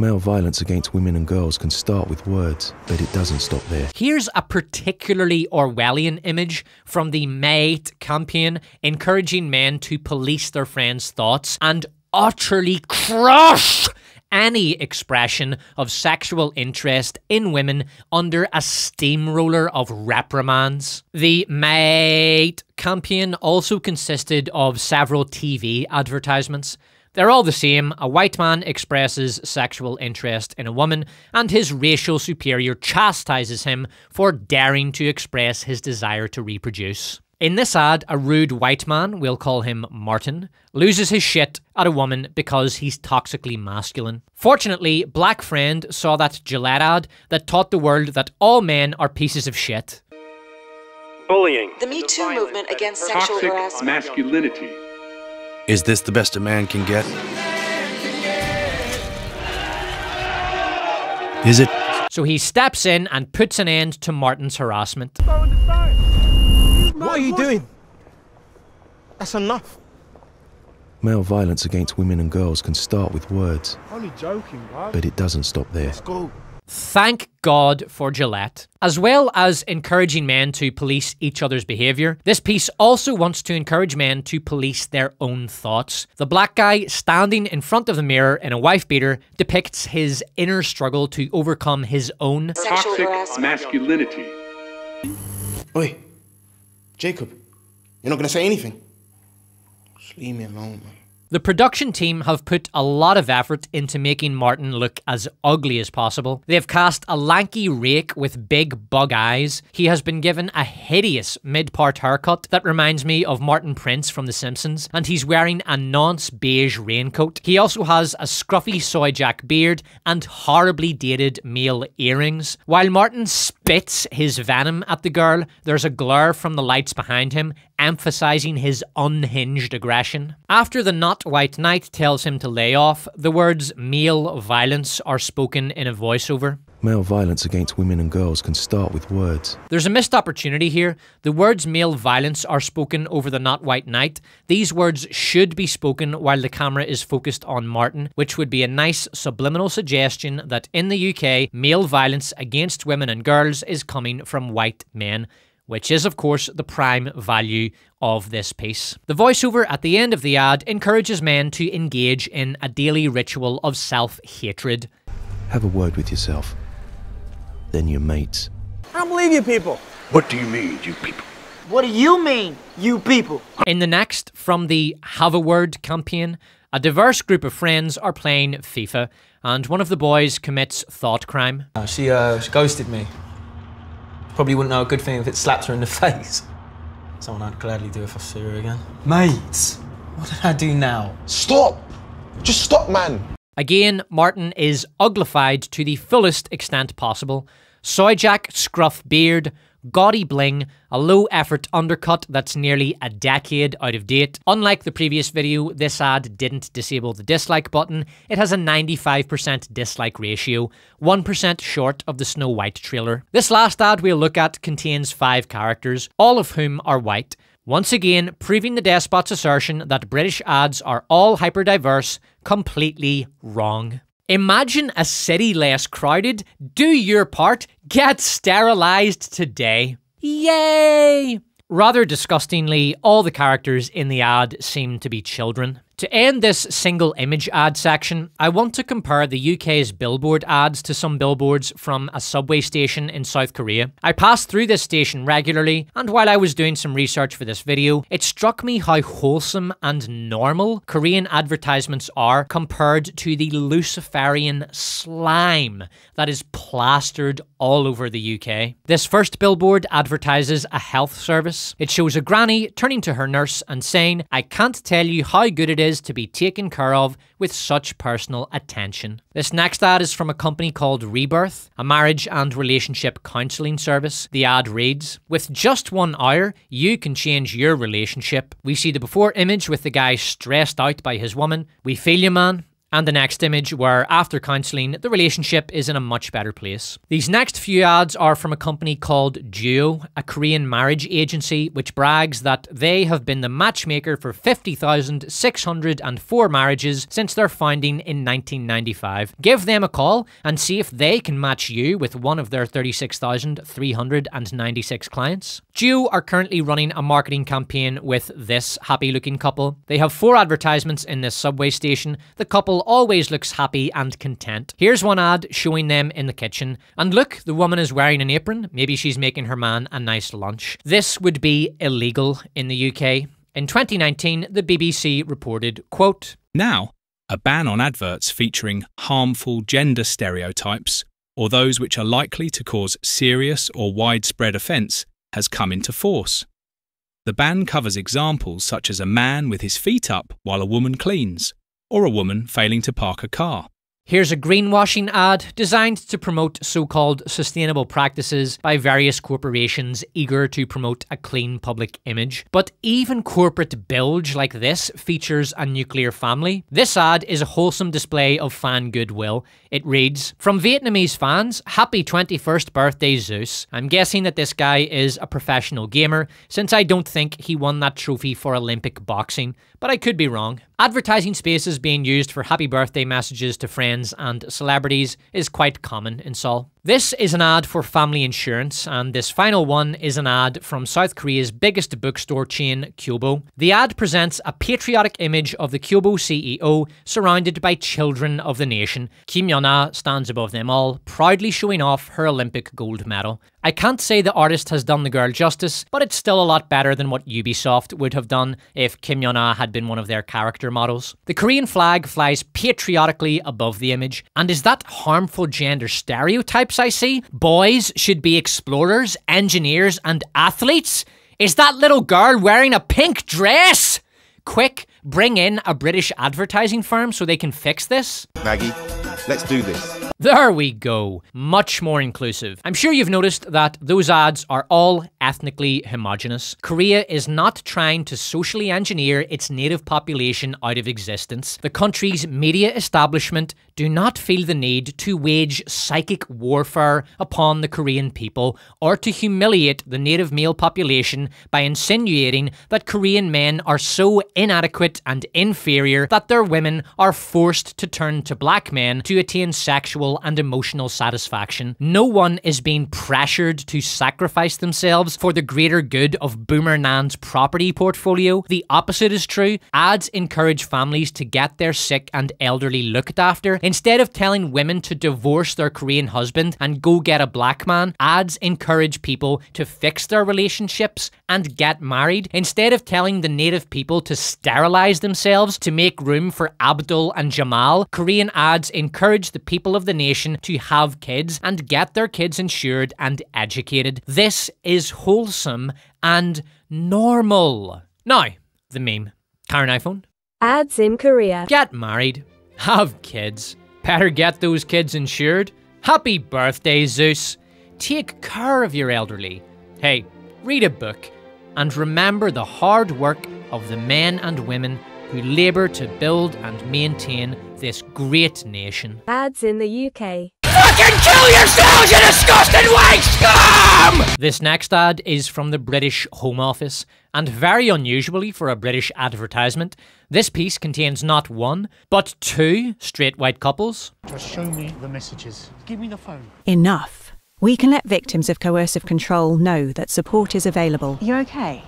Male violence against women and girls can start with words, but it doesn't stop there. Here's a particularly Orwellian image from the Mate campaign, encouraging men to police their friends' thoughts and utterly crush any expression of sexual interest in women under a steamroller of reprimands. The Mate campaign also consisted of several TV advertisements. They're all the same. A white man expresses sexual interest in a woman, and his racial superior chastises him for daring to express his desire to reproduce. In this ad, a rude white man, we'll call him Martin, loses his shit at a woman because he's toxically masculine. Fortunately, Black Friend saw that Gillette ad that taught the world that all men are pieces of shit. Bullying. The Me Too movement against sexual harassment. Masculinity. Is this the best a man can get? Is it? So he steps in and puts an end to Martin's harassment. What are you doing? That's enough. Male violence against women and girls can start with words, Only joking, bro. but it doesn't stop there. Let's go. Thank God for Gillette. As well as encouraging men to police each other's behaviour, this piece also wants to encourage men to police their own thoughts. The black guy standing in front of the mirror in a wife beater depicts his inner struggle to overcome his own Toxic masculinity. Oi, Jacob, you're not going to say anything? Just leave me alone, man. The production team have put a lot of effort into making Martin look as ugly as possible. They've cast a lanky rake with big bug eyes. He has been given a hideous mid-part haircut that reminds me of Martin Prince from The Simpsons, and he's wearing a nonce beige raincoat. He also has a scruffy soy jack beard and horribly dated male earrings. While Martin spits his venom at the girl, there's a glare from the lights behind him, emphasizing his unhinged aggression. After the not white knight tells him to lay off, the words male violence are spoken in a voiceover. Male violence against women and girls can start with words. There's a missed opportunity here. The words male violence are spoken over the not white knight. These words should be spoken while the camera is focused on Martin, which would be a nice subliminal suggestion that in the UK, male violence against women and girls is coming from white men. which is of course the prime value of this piece. The voiceover at the end of the ad encourages men to engage in a daily ritual of self-hatred. Have a word with yourself. Then your mates. I don't believe you people. What do you mean, you people? What do you mean, you people? In the next, from the Have a Word campaign, a diverse group of friends are playing FIFA, and one of the boys commits thought crime. She ghosted me. Probably wouldn't know a good thing if it slaps her in the face. Someone I'd gladly do if I see her again. Mates, what did I do now? Stop! Just stop, man! Again, Martin is uglified to the fullest extent possible. Soyjack scruff beard, gaudy bling, a low-effort undercut that's nearly a decade out of date. Unlike the previous video, this ad didn't disable the dislike button. It has a 95% dislike ratio, 1% short of the Snow White trailer. This last ad we'll look at contains 5 characters, all of whom are white. Once again, proving the Despot's assertion that British ads are all hyper-diverse completely wrong. Imagine a city less crowded. Do your part. Get sterilised today. Yay! Rather disgustingly, all the characters in the ad seem to be children. To end this single image ad section, I want to compare the UK's billboard ads to some billboards from a subway station in South Korea. I pass through this station regularly, and while I was doing some research for this video, it struck me how wholesome and normal Korean advertisements are compared to the Luciferian slime that is plastered all over the UK. This first billboard advertises a health service. It shows a granny turning to her nurse and saying, "I can't tell you how good it is to be taken care of with such personal attention." This next ad is from a company called Rebirth, a marriage and relationship counselling service. The ad reads, "With just 1 hour, you can change your relationship." We see the before image with the guy stressed out by his woman. "We feel you, man." And the next image where, after counselling, the relationship is in a much better place. These next few ads are from a company called Duo, a Korean marriage agency which brags that they have been the matchmaker for 50,604 marriages since their founding in 1995. Give them a call and see if they can match you with one of their 36,396 clients. Duo are currently running a marketing campaign with this happy-looking couple. They have 4 advertisements in this subway station. The couple always looks happy and content. Here's one ad showing them in the kitchen. And look, the woman is wearing an apron. Maybe she's making her man a nice lunch. This would be illegal in the UK. In 2019, the BBC reported, quote, "Now, a ban on adverts featuring harmful gender stereotypes or those which are likely to cause serious or widespread offence has come into force. The ban covers examples such as a man with his feet up while a woman cleans, or a woman failing to park a car." Here's a greenwashing ad designed to promote so-called sustainable practices by various corporations eager to promote a clean public image. But even corporate bilge like this features a nuclear family. This ad is a wholesome display of fan goodwill. It reads, "From Vietnamese fans, happy 21st birthday Zeus." I'm guessing that this guy is a professional gamer, since I don't think he won that trophy for Olympic boxing, but I could be wrong. Advertising spaces being used for happy birthday messages to friends and celebrities is quite common in Seoul. This is an ad for family insurance, and this final one is an ad from South Korea's biggest bookstore chain, Kyobo. The ad presents a patriotic image of the Kyobo CEO surrounded by children of the nation. Kim Yeon-ah stands above them all, proudly showing off her Olympic gold medal. I can't say the artist has done the girl justice, but it's still a lot better than what Ubisoft would have done if Kim Yeon-ah had been one of their character models. The Korean flag flies patriotically above the image, and is that harmful gender stereotypes I see? Boys should be explorers, engineers, and athletes? Is that little girl wearing a pink dress? Quick, bring in a British advertising firm so they can fix this. Maggie, let's do this. There we go. Much more inclusive. I'm sure you've noticed that those ads are all ethnically homogenous. Korea is not trying to socially engineer its native population out of existence. The country's media establishment do not feel the need to wage psychic warfare upon the Korean people or to humiliate the native male population by insinuating that Korean men are so inadequate and inferior that their women are forced to turn to black men to attain sexual sexual and emotional satisfaction. No one is being pressured to sacrifice themselves for the greater good of Boomer Nan's property portfolio. The opposite is true. Ads encourage families to get their sick and elderly looked after. Instead of telling women to divorce their Korean husband and go get a black man, ads encourage people to fix their relationships and get married. Instead of telling the native people to sterilize themselves to make room for Abdul and Jamal, Korean ads encourage the people of the nation to have kids and get their kids insured and educated. This is wholesome and normal. Now, the meme. Karen iPhone. Ads in Korea. Get married. Have kids. Better get those kids insured. Happy birthday, Zeus. Take care of your elderly. Hey, read a book. And remember the hard work of the men and women who labour to build and maintain this great nation. Ads in the UK. Fucking kill yourselves, you disgusting white scum! This next ad is from the British Home Office, and very unusually for a British advertisement, this piece contains not one, but two straight white couples. Just show me the messages. Give me the phone. Enough. We can let victims of coercive control know that support is available. You okay?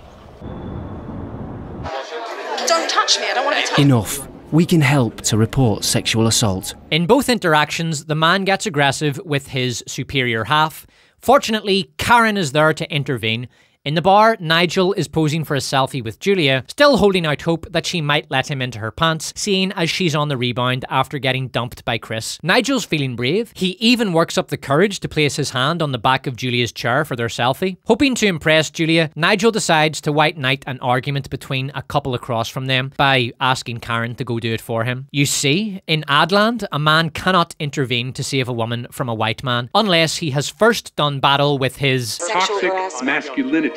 Don't touch me, I don't want to be touched. Enough. We can help to report sexual assault. In both interactions, the man gets aggressive with his superior half. Fortunately, Karen is there to intervene. In the bar, Nigel is posing for a selfie with Julia, still holding out hope that she might let him into her pants, seeing as she's on the rebound after getting dumped by Chris. Nigel's feeling brave. He even works up the courage to place his hand on the back of Julia's chair for their selfie. Hoping to impress Julia, Nigel decides to white knight an argument between a couple across from them by asking Karen to go do it for him. You see, in Adland, a man cannot intervene to save a woman from a white man unless he has first done battle with his toxic masculinity.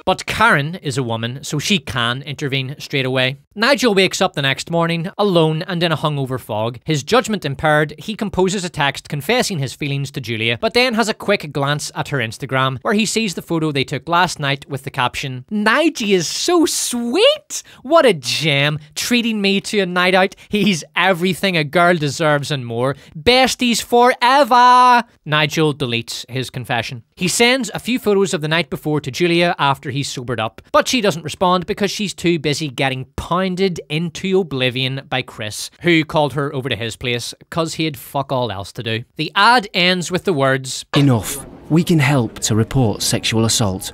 But Karen is a woman, so she can intervene straight away. Nigel wakes up the next morning, alone and in a hungover fog. His judgment impaired, he composes a text confessing his feelings to Julia, but then has a quick glance at her Instagram, where he sees the photo they took last night with the caption, "Nigel is so sweet! What a gem, treating me to a night out. He's everything a girl deserves and more. Besties forever!" Nigel deletes his confession. He sends a few photos of the night before to Julia after he's sobered up, but she doesn't respond because she's too busy getting pounded into oblivion by Chris, who called her over to his place because he had fuck all else to do. The ad ends with the words, Enough. We can help to report sexual assault.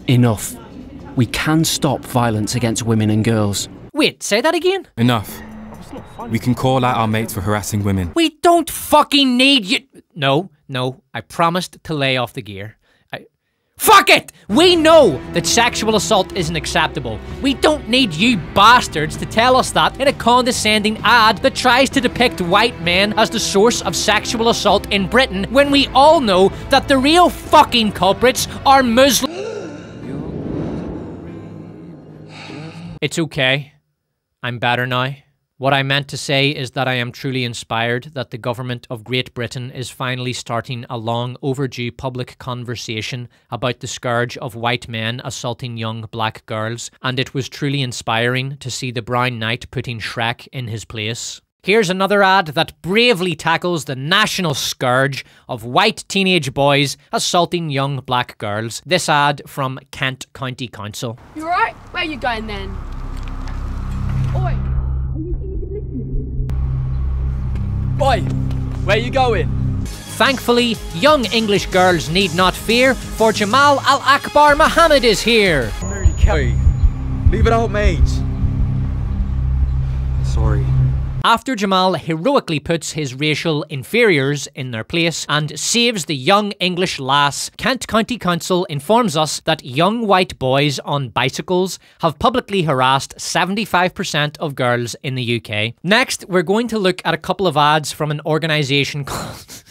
Enough. We can stop violence against women and girls. Wait, say that again? Enough. We can call out our mates for harassing women. We don't fucking need you. No, I promised to lay off the gear. Fuck it! We know that sexual assault isn't acceptable. We don't need you bastards to tell us that in a condescending ad that tries to depict white men as the source of sexual assault in Britain when we all know that the real fucking culprits are Muslims. It's okay. I'm better now. What I meant to say is that I am truly inspired that the government of Great Britain is finally starting a long overdue public conversation about the scourge of white men assaulting young black girls, and it was truly inspiring to see the Brown Knight putting Shrek in his place. Here's another ad that bravely tackles the national scourge of white teenage boys assaulting young black girls. This ad from Kent County Council. You alright? Where are you going then? Oi! Boy, where you going? Thankfully, young English girls need not fear, for Jamal Al-Akbar Muhammad is here. Hey, leave it out, mate. Sorry. After Jamal heroically puts his racial inferiors in their place and saves the young English lass, Kent County Council informs us that young white boys on bicycles have publicly harassed 75% of girls in the UK. Next, we're going to look at a couple of ads from an organisation called...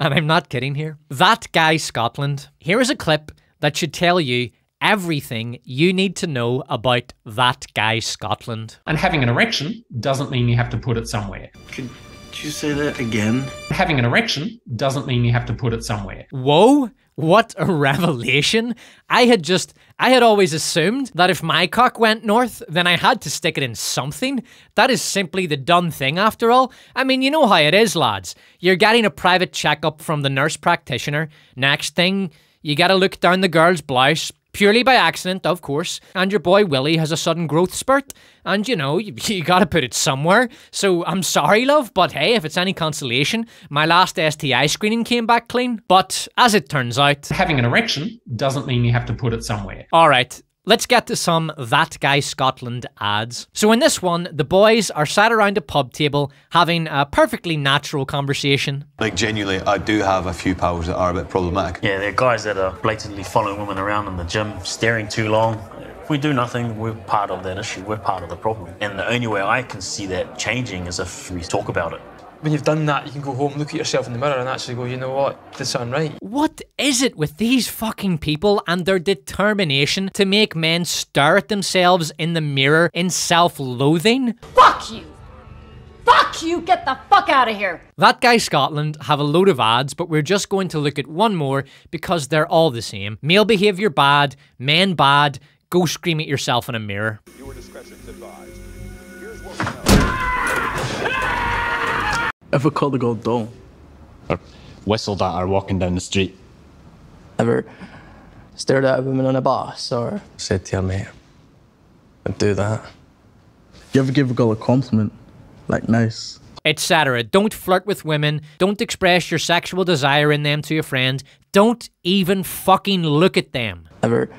and I'm not kidding here. That Guy Scotland. Here is a clip that should tell you everything you need to know about That Guy Scotland. And having an erection doesn't mean you have to put it somewhere. Could you say that again? Having an erection doesn't mean you have to put it somewhere. Whoa, What a revelation. I had always assumed that if my cock went north, then I had to stick it in something. That is simply the done thing after all. I mean, you know how it is, lads. You're getting a private checkup from the nurse practitioner. Next thing, you gotta look down the girl's blouse. Purely by accident, of course, and your boy Willie has a sudden growth spurt, and you know, you gotta put it somewhere. So I'm sorry, love, but hey, if it's any consolation, my last STI screening came back clean. But as it turns out, having an erection doesn't mean you have to put it somewhere. Alright, let's get to some That Guy Scotland ads. So in this one, the boys are sat around a pub table having a perfectly natural conversation. Like, genuinely, I do have a few pals that are a bit problematic. Yeah, they're guys that are blatantly following women around in the gym, staring too long. If we do nothing, we're part of that issue, we're part of the problem. And the only way I can see that changing is if we talk about it. When you've done that, you can go home, look at yourself in the mirror and actually go, you know what, did something right. What is it with these fucking people and their determination to make men stare at themselves in the mirror in self-loathing? Fuck you! Fuck you! Get the fuck out of here! That Guy Scotland have a load of ads, but we're just going to look at one more because they're all the same. Male behaviour bad, men bad, go scream at yourself in a mirror. Your discretion is advised. Here's what we know. Ever called a girl dull? Or whistled at her walking down the street? Ever stared at a woman on a bus, or said to your mate, I'd do that. You ever give a girl a compliment? Like, nice? Etc. Don't flirt with women. Don't express your sexual desire in them to your friend. Don't even fucking look at them. Ever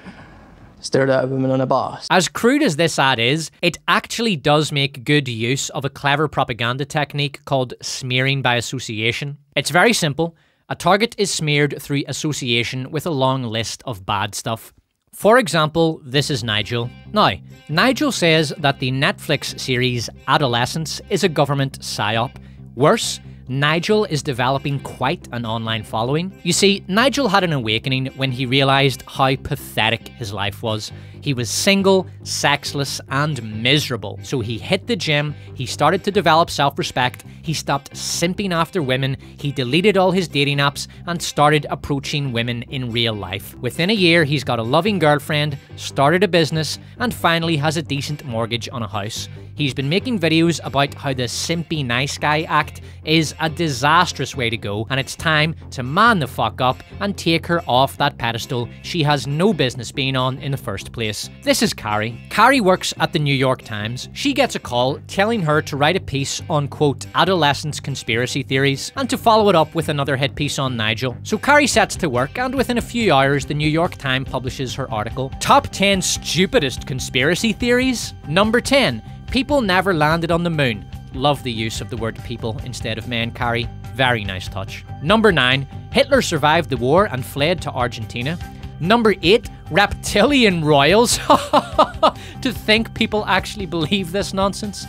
stared at a woman on a bus? As crude as this ad is, it actually does make good use of a clever propaganda technique called smearing by association. It's very simple. A target is smeared through association with a long list of bad stuff. For example, this is Nigel. Now, Nigel says that the Netflix series Adolescence is a government psyop. Worse, Nigel is developing quite an online following. You see, Nigel had an awakening when he realised how pathetic his life was. He was single, sexless, and miserable. So he hit the gym, he started to develop self-respect, he stopped simping after women, he deleted all his dating apps, and started approaching women in real life. Within a year, he's got a loving girlfriend, started a business, and finally has a decent mortgage on a house. He's been making videos about how the simpy nice guy act is a disastrous way to go, and it's time to man the fuck up and take her off that pedestal she has no business being on in the first place. This is Carrie. Carrie works at the New York Times. She gets a call telling her to write a piece on, quote, adolescence conspiracy theories, and to follow it up with another hit piece on Nigel. So Carrie sets to work, and within a few hours, the New York Times publishes her article, Top 10 Stupidest Conspiracy Theories. Number 10. People never landed on the moon. Love the use of the word people instead of men, Carrie. Very nice touch. Number 9. Hitler survived the war and fled to Argentina. Number 8. Reptilian royals. To think people actually believe this nonsense.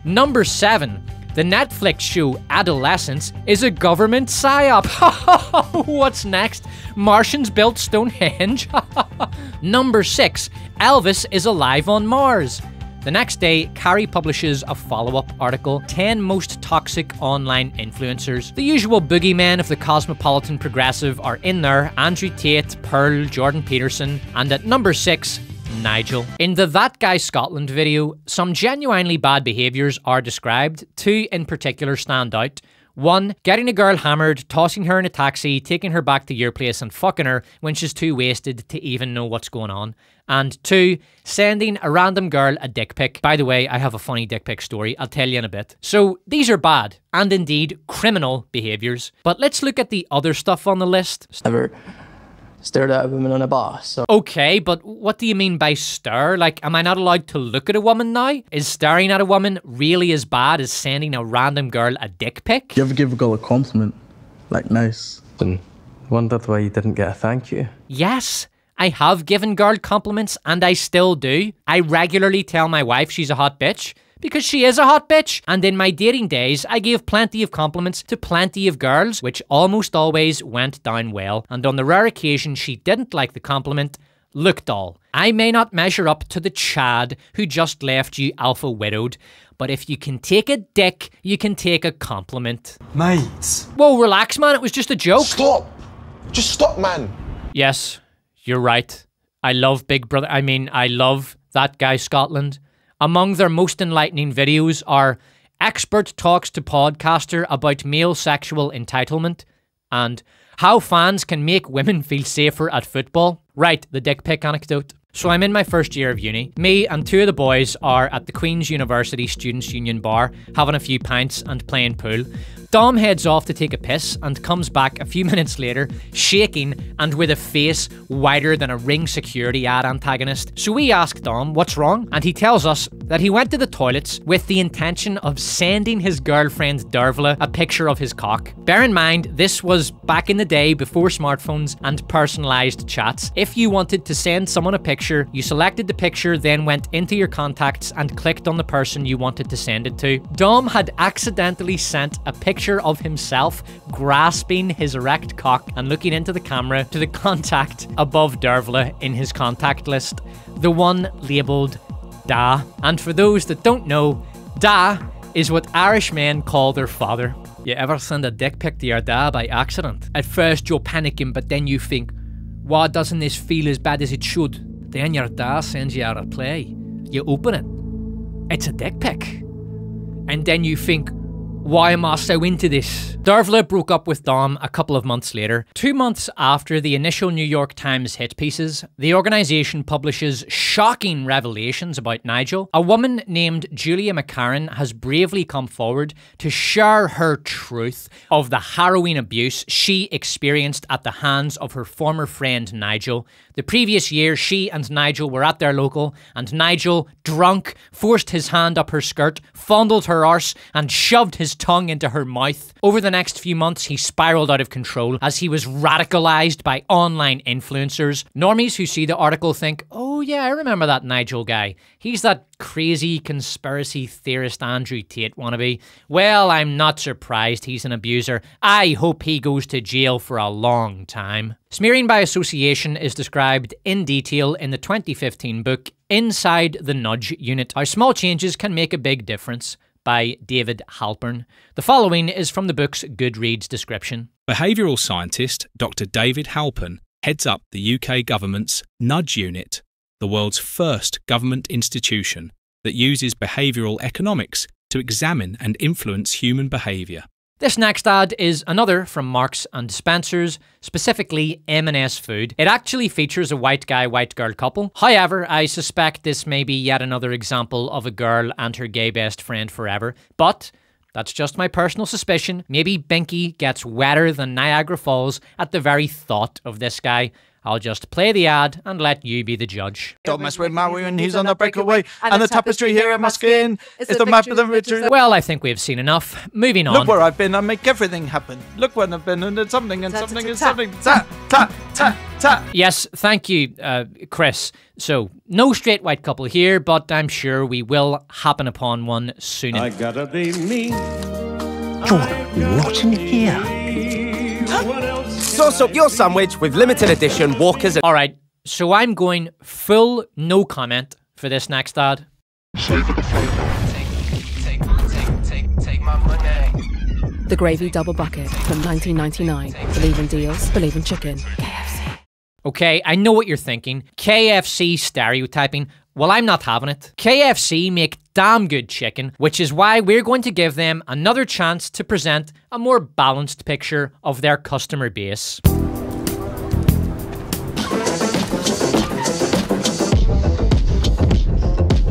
Number 7. The Netflix show Adolescence is a government psyop. What's next? Martians built Stonehenge. Number 6. Elvis is alive on Mars. The next day, Carrie publishes a follow-up article, 10 Most Toxic Online Influencers. The usual boogeymen of the cosmopolitan progressive are in there, Andrew Tate, Pearl, Jordan Peterson, and at number 6, Nigel. In the That Guy Scotland video, some genuinely bad behaviours are described. 2 in particular stand out. 1. Getting a girl hammered, tossing her in a taxi, taking her back to your place and fucking her when she's too wasted to even know what's going on. And 2. Sending a random girl a dick pic. By the way, I have a funny dick pic story, I'll tell you in a bit. So these are bad, and indeed criminal behaviours. But let's look at the other stuff on the list. Ever stared at a woman on a bus? Okay, but what do you mean by stare? Like, am I not allowed to look at a woman now? Is staring at a woman really as bad as sending a random girl a dick pic? You ever give a girl a compliment? Like, nice? And wondered why you didn't get a thank you? Yes, I have given girl compliments, and I still do. I regularly tell my wife she's a hot bitch, because she is a hot bitch. And in my dating days, I gave plenty of compliments to plenty of girls, which almost always went down well. And on the rare occasion she didn't like the compliment, look doll, I may not measure up to the Chad who just left you alpha widowed, but if you can take a dick, you can take a compliment. Mate. Whoa, relax man, it was just a joke. Stop! Just stop, man. Yes, you're right. I love Big Brother. I mean, I love That Guy Scotland. Among their most enlightening videos are Expert Talks to Podcaster About Male Sexual Entitlement and How Fans Can Make Women Feel Safer at Football. Right, the dick pic anecdote. So I'm in my first year of uni. Me and two of the boys are at the Queen's University Students' Union bar, having a few pints and playing pool. Dom heads off to take a piss and comes back a few minutes later, shaking and with a face wider than a Ring security ad antagonist. So we ask Dom what's wrong, and he tells us that he went to the toilets with the intention of sending his girlfriend Dervla a picture of his cock. Bear in mind, this was back in the day before smartphones and personalised chats. If you wanted to send someone a picture, you selected the picture, then went into your contacts and clicked on the person you wanted to send it to. Dom had accidentally sent a picture of himself grasping his erect cock and looking into the camera to the contact above Dervla in his contact list, the one labelled Da. And for those that don't know, Da is what Irish men call their father. You ever send a dick pic to your dad by accident? At first you're panicking, but then you think, why doesn't this feel as bad as it should? Then your dad sends you a reply. You open it. It's a dick pic. And then you think, why am I so into this? Dervla broke up with Dom a couple of months later. 2 months after the initial New York Times hit pieces, the organisation publishes shocking revelations about Nigel. A woman named Julia McCarran has bravely come forward to share her truth of the harrowing abuse she experienced at the hands of her former friend Nigel. The previous year, she and Nigel were at their local, and Nigel, drunk, forced his hand up her skirt, fondled her arse, and shoved his tongue into her mouth. Over the next few months, he spiraled out of control as he was radicalized by online influencers. Normies who see the article think, oh yeah, I remember that Nigel guy. He's that crazy conspiracy theorist Andrew Tate wannabe. Well, I'm not surprised he's an abuser. I hope he goes to jail for a long time. Smearing by association is described in detail in the 2015 book Inside the Nudge Unit, How Small Changes Can Make a Big Difference, by David Halpern. The following is from the book's Goodreads description. Behavioural scientist Dr. David Halpern heads up the UK government's Nudge Unit, the world's first government institution that uses behavioural economics to examine and influence human behaviour. This next ad is another from Marks and Spencer's, specifically M&S Food. It actually features a white guy, white girl couple. However, I suspect this may be yet another example of a girl and her gay best friend forever. But that's just my personal suspicion. Maybe Binky gets wetter than Niagara Falls at the very thought of this guy. I'll just play the ad and let you be the judge. Don't mess with Maui when he's on the breakaway. And the tapestry here in my skin is the map of the riches. Well, I think we've seen enough. Moving on. Look where I've been, I make everything happen. Look where I've been, and it's something, and something, and something. Ta, ta, ta, ta. Yes, thank you, Chris. So, no straight white couple here, but I'm sure we will happen upon one soon. I gotta be me. You're rotten here. Sauce up your sandwich with limited edition Walkers. Alright, so I'm going full no comment for this next ad. The Gravy Double Bucket from 1999. Believe in deals, believe in chicken. KFC. Okay, I know what you're thinking. KFC stereotyping. Well, I'm not having it. KFC make damn good chicken, which is why we're going to give them another chance to present a more balanced picture of their customer base.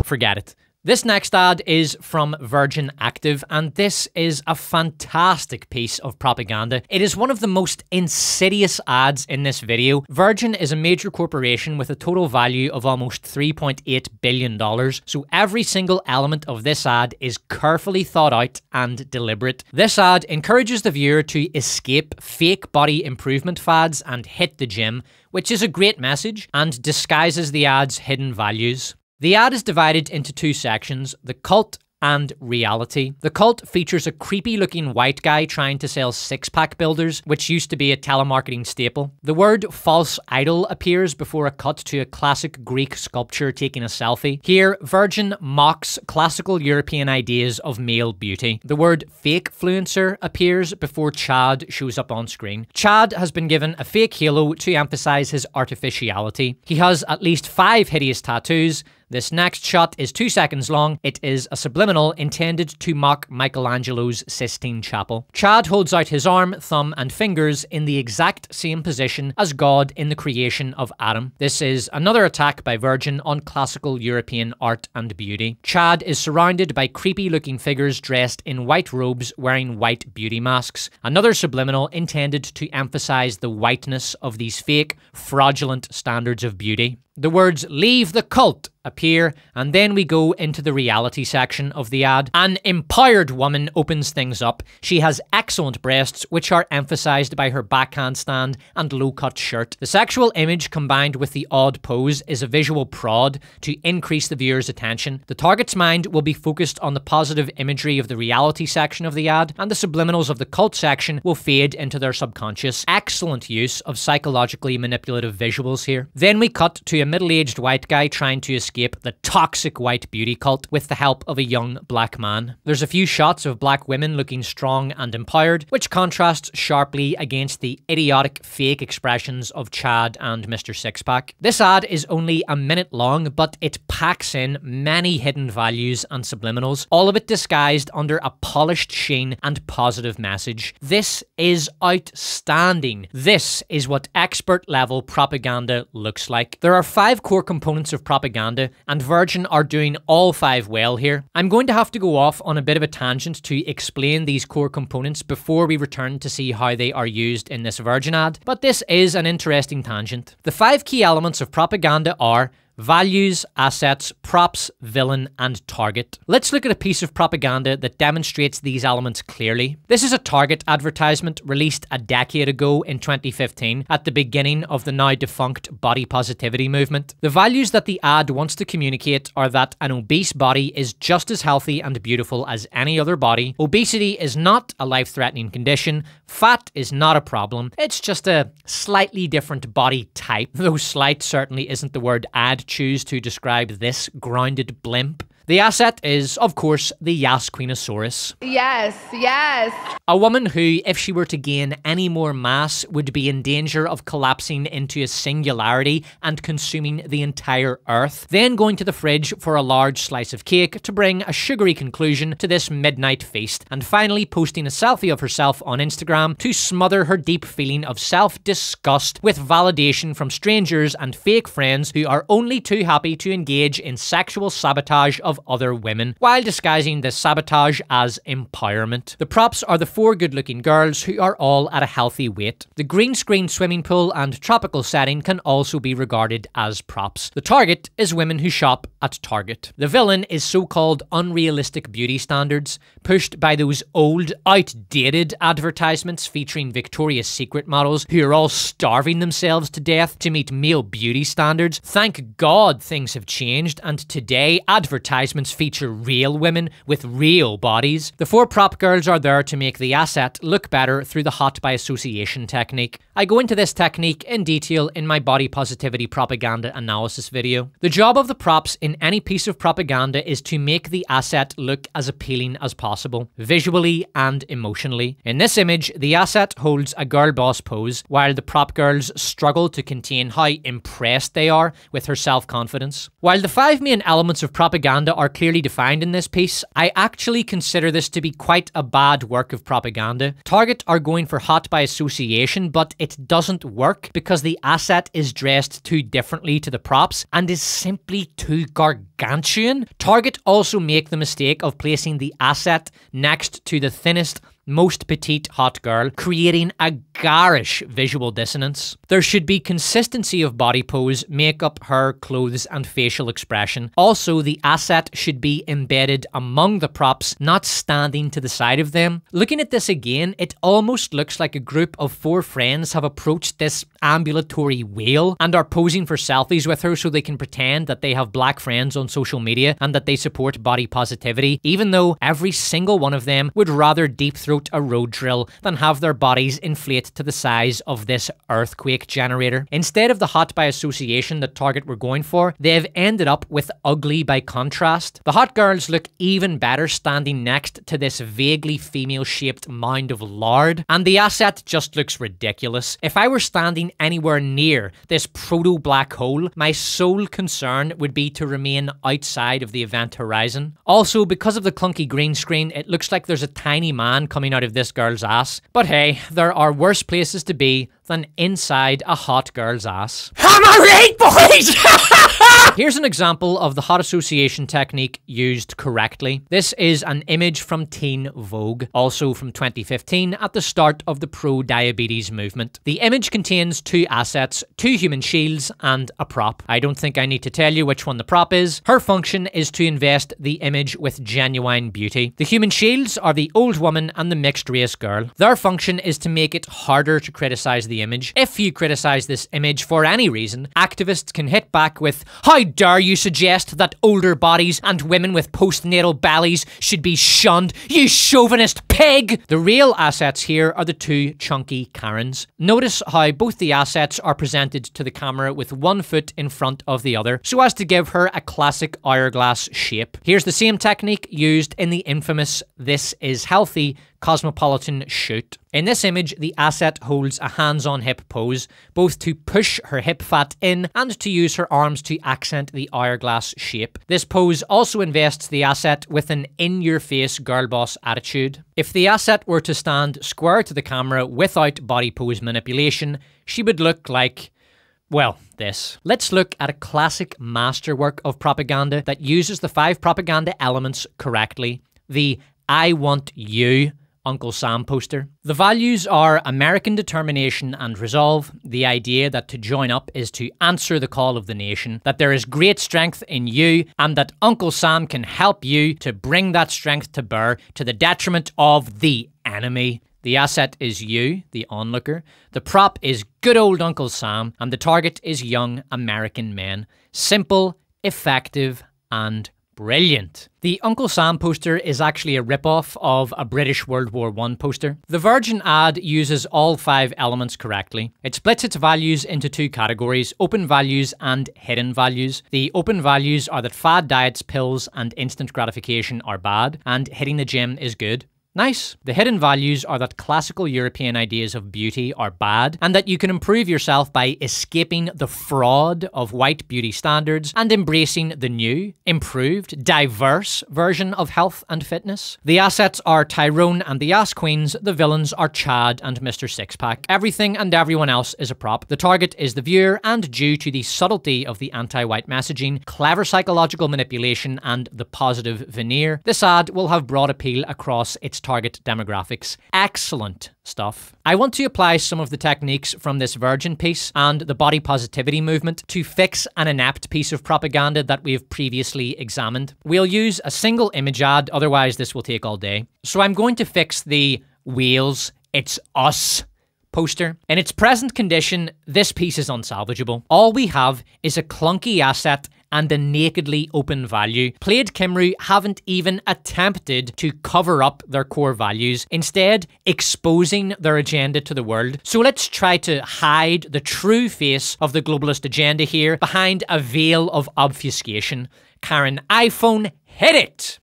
Forget it. This next ad is from Virgin Active, and this is a fantastic piece of propaganda. It is one of the most insidious ads in this video. Virgin is a major corporation with a total value of almost $3.8 billion, so every single element of this ad is carefully thought out and deliberate. This ad encourages the viewer to escape fake body improvement fads and hit the gym, which is a great message and disguises the ad's hidden values. The ad is divided into two sections, the cult and reality. The cult features a creepy looking white guy trying to sell six-pack builders, which used to be a telemarketing staple. The word false idol appears before a cut to a classic Greek sculpture taking a selfie. Here, Virgin mocks classical European ideas of male beauty. The word fake-fluencer appears before Chad shows up on screen. Chad has been given a fake halo to emphasize his artificiality. He has at least 5 hideous tattoos. This next shot is 2 seconds long. It is a subliminal intended to mock Michelangelo's Sistine Chapel. Chad holds out his arm, thumb, and fingers in the exact same position as God in the creation of Adam. This is another attack by Virgin on classical European art and beauty. Chad is surrounded by creepy-looking figures dressed in white robes wearing white beauty masks. Another subliminal intended to emphasize the whiteness of these fake, fraudulent standards of beauty. The words "leave the cult" appear, and then we go into the reality section of the ad. An empowered woman opens things up. She has excellent breasts, which are emphasized by her backhand stand and low-cut shirt. The sexual image combined with the odd pose is a visual prod to increase the viewer's attention. The target's mind will be focused on the positive imagery of the reality section of the ad, and the subliminals of the cult section will fade into their subconscious. Excellent use of psychologically manipulative visuals here. Then we cut to a middle-aged white guy trying to escape the toxic white beauty cult with the help of a young black man. There's a few shots of black women looking strong and empowered, which contrasts sharply against the idiotic fake expressions of Chad and Mr. Sixpack. This ad is only a minute long, but it packs in many hidden values and subliminals, all of it disguised under a polished sheen and positive message. This is outstanding. This is what expert-level propaganda looks like. There are 5 core components of propaganda, and Virgin are doing all 5 well here. I'm going to have to go off on a bit of a tangent to explain these core components before we return to see how they are used in this Virgin ad, but this is an interesting tangent. The 5 key elements of propaganda are values, assets, props, villain, and target. Let's look at a piece of propaganda that demonstrates these elements clearly. This is a Target advertisement released a decade ago in 2015 at the beginning of the now defunct body positivity movement. The values that the ad wants to communicate are that an obese body is just as healthy and beautiful as any other body. Obesity is not a life-threatening condition. Fat is not a problem. It's just a slightly different body type, though slight certainly isn't the word ad choose to describe this grounded blimp. The asset is, of course, the Yasquinosaurus. Yes, yes. A woman who, if she were to gain any more mass, would be in danger of collapsing into a singularity and consuming the entire earth, then going to the fridge for a large slice of cake to bring a sugary conclusion to this midnight feast, and finally posting a selfie of herself on Instagram to smother her deep feeling of self-disgust with validation from strangers and fake friends who are only too happy to engage in sexual sabotage of other women, while disguising this sabotage as empowerment. The props are the 4 good-looking girls who are all at a healthy weight. The green screen swimming pool and tropical setting can also be regarded as props. The target is women who shop at Target. The villain is so-called unrealistic beauty standards, pushed by those old, outdated advertisements featuring Victoria's Secret models who are all starving themselves to death to meet male beauty standards. Thank God things have changed, and today advertisements feature real women with real bodies. The 4 prop girls are there to make the asset look better through the hot by association technique. I go into this technique in detail in my body positivity propaganda analysis video. The job of the props in any piece of propaganda is to make the asset look as appealing as possible, visually and emotionally. In this image, the asset holds a girl boss pose, while the prop girls struggle to contain how impressed they are with her self-confidence. While the 5 main elements of propaganda are clearly defined in this piece, I actually consider this to be quite a bad work of propaganda. Target are going for hot by association, but it doesn't work because the asset is dressed too differently to the props and is simply too gargantuan. Target also make the mistake of placing the asset next to the thinnest, most petite hot girl, creating a garish visual dissonance. There should be consistency of body pose, makeup, hair, clothes, and facial expression. Also, the asset should be embedded among the props, not standing to the side of them. Looking at this again, it almost looks like a group of 4 friends have approached this ambulatory whale and are posing for selfies with her so they can pretend that they have black friends on social media and that they support body positivity, even though every single one of them would rather deep throat a road drill than have their bodies inflate to the size of this earthquake generator. Instead of the hot by association that Target were going for, they've ended up with ugly by contrast. The hot girls look even better standing next to this vaguely female-shaped mound of lard, and the asset just looks ridiculous. If I were standing anywhere near this proto-black hole, my sole concern would be to remain outside of the event horizon. Also, because of the clunky green screen, it looks like there's a tiny man coming out of this girl's ass. But hey, there are worse places to be than inside a hot girl's ass. Hammer 8, boys! Here's an example of the hot association technique used correctly. This is an image from Teen Vogue, also from 2015, at the start of the pro-diabetes movement. The image contains 2 assets, 2 human shields, and a prop. I don't think I need to tell you which one the prop is. Her function is to invest the image with genuine beauty. The human shields are the old woman and the mixed race girl. Their function is to make it harder to criticize the image. If you criticize this image for any reason, activists can hit back with, "How dare you suggest that older bodies and women with postnatal bellies should be shunned, you chauvinist pig!" The real assets here are the 2 chunky Karens. Notice how both the assets are presented to the camera with one foot in front of the other, so as to give her a classic hourglass shape. Here's the same technique used in the infamous "This is Healthy" cosmopolitan shoot. In this image, the asset holds a hands-on hip pose, both to push her hip fat in and to use her arms to accent the hourglass shape. This pose also invests the asset with an in-your-face girl boss attitude. If the asset were to stand square to the camera without body pose manipulation, she would look like, well, this. Let's look at a classic masterwork of propaganda that uses the 5 propaganda elements correctly. The "I want you" Uncle Sam poster. The values are American determination and resolve, the idea that to join up is to answer the call of the nation, that there is great strength in you, and that Uncle Sam can help you to bring that strength to bear to the detriment of the enemy. The asset is you, the onlooker. The prop is good old Uncle Sam, and the target is young American men. Simple, effective, and brilliant. The Uncle Sam poster is actually a rip-off of a British World War I poster. The Virgin ad uses all 5 elements correctly. It splits its values into 2 categories, open values and hidden values. The open values are that fad diets, pills, and instant gratification are bad, and hitting the gym is good. Nice. The hidden values are that classical European ideas of beauty are bad, and that you can improve yourself by escaping the fraud of white beauty standards and embracing the new, improved, diverse version of health and fitness. The assets are Tyrone and the Ass Queens, the villains are Chad and Mr. Sixpack. Everything and everyone else is a prop. The target is the viewer, and due to the subtlety of the anti-white messaging, clever psychological manipulation, and the positive veneer, this ad will have broad appeal across its target demographics. Excellent stuff. I want to apply some of the techniques from this Virgin piece and the body positivity movement to fix an inept piece of propaganda that we've previously examined. We'll use a single image ad, otherwise this will take all day. So I'm going to fix the "Wales, it's us" poster. In its present condition, this piece is unsalvageable. All we have is a clunky asset and a nakedly open value. Plaid Cymru haven't even attempted to cover up their core values, instead exposing their agenda to the world. So let's try to hide the true face of the globalist agenda here behind a veil of obfuscation. Karen iPhone, hit it!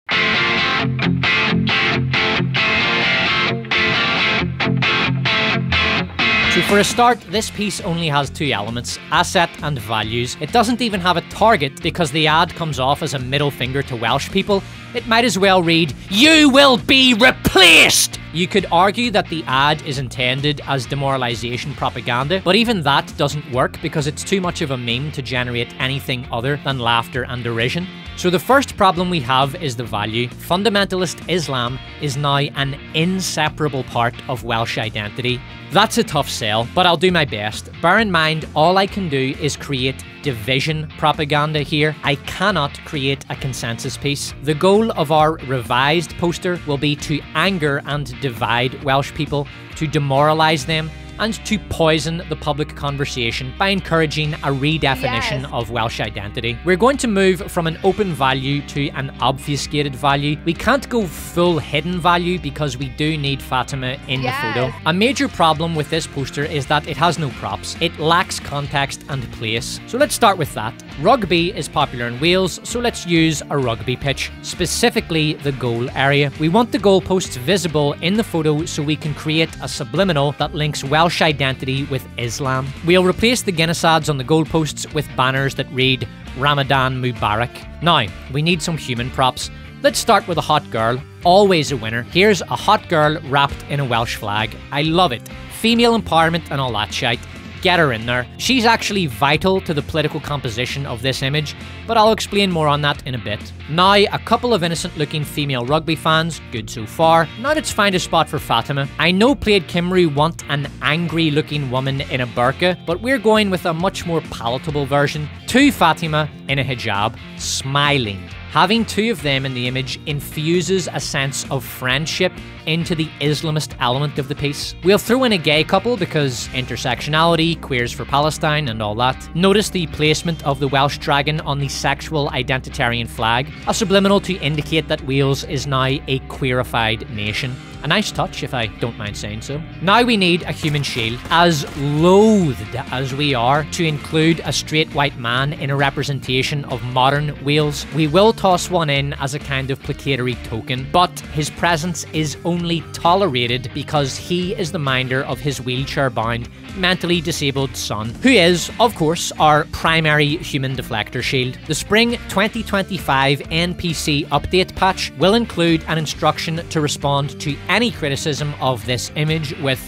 So for a start, this piece only has 2 elements, asset and values. It doesn't even have a target because the ad comes off as a middle finger to Welsh people. It might as well read, "You will be replaced!" You could argue that the ad is intended as demoralization propaganda, but even that doesn't work because it's too much of a meme to generate anything other than laughter and derision. So the first problem we have is the value. Fundamentalist Islam is now an inseparable part of Welsh identity. That's a tough sell, but I'll do my best. Bear in mind, all I can do is create division propaganda here. I cannot create a consensus piece. The goal of our revised poster will be to anger and divide Welsh people, to demoralise them, and to poison the public conversation by encouraging a redefinition of Welsh identity. We're going to move from an open value to an obfuscated value. We can't go full hidden value because we do need Fatima in the photo. A major problem with this poster is that it has no props. It lacks context and place. So let's start with that. Rugby is popular in Wales, so let's use a rugby pitch, specifically the goal area. We want the goalposts visible in the photo so we can create a subliminal that links Welsh identity with Islam. We'll replace the Guinness ads on the goalposts with banners that read Ramadan Mubarak. Now, we need some human props. Let's start with a hot girl, always a winner. Here's a hot girl wrapped in a Welsh flag. I love it. Female empowerment and all that shite. Get her in there. She's actually vital to the political composition of this image, but I'll explain more on that in a bit. Now, a couple of innocent looking female rugby fans, good so far. Now let's find a spot for Fatima. I know Plaid Cymru want an angry looking woman in a burqa, but we're going with a much more palatable version. To Fatima in a hijab, smiling. Having two of them in the image infuses a sense of friendship into the Islamist element of the piece. We'll throw in a gay couple because intersectionality, queers for Palestine and all that. Notice the placement of the Welsh dragon on the sexual identitarian flag, a subliminal to indicate that Wales is now a queerified nation. A nice touch, if I don't mind saying so. Now we need a human shield. As loathed as we are to include a straight white man in a representation of modern Wales, we will toss one in as a kind of placatory token, but his presence is only tolerated because he is the minder of his wheelchair-bound, mentally disabled son, who is, of course, our primary human deflector shield. The Spring 2025 NPC update patch will include an instruction to respond to any criticism of this image with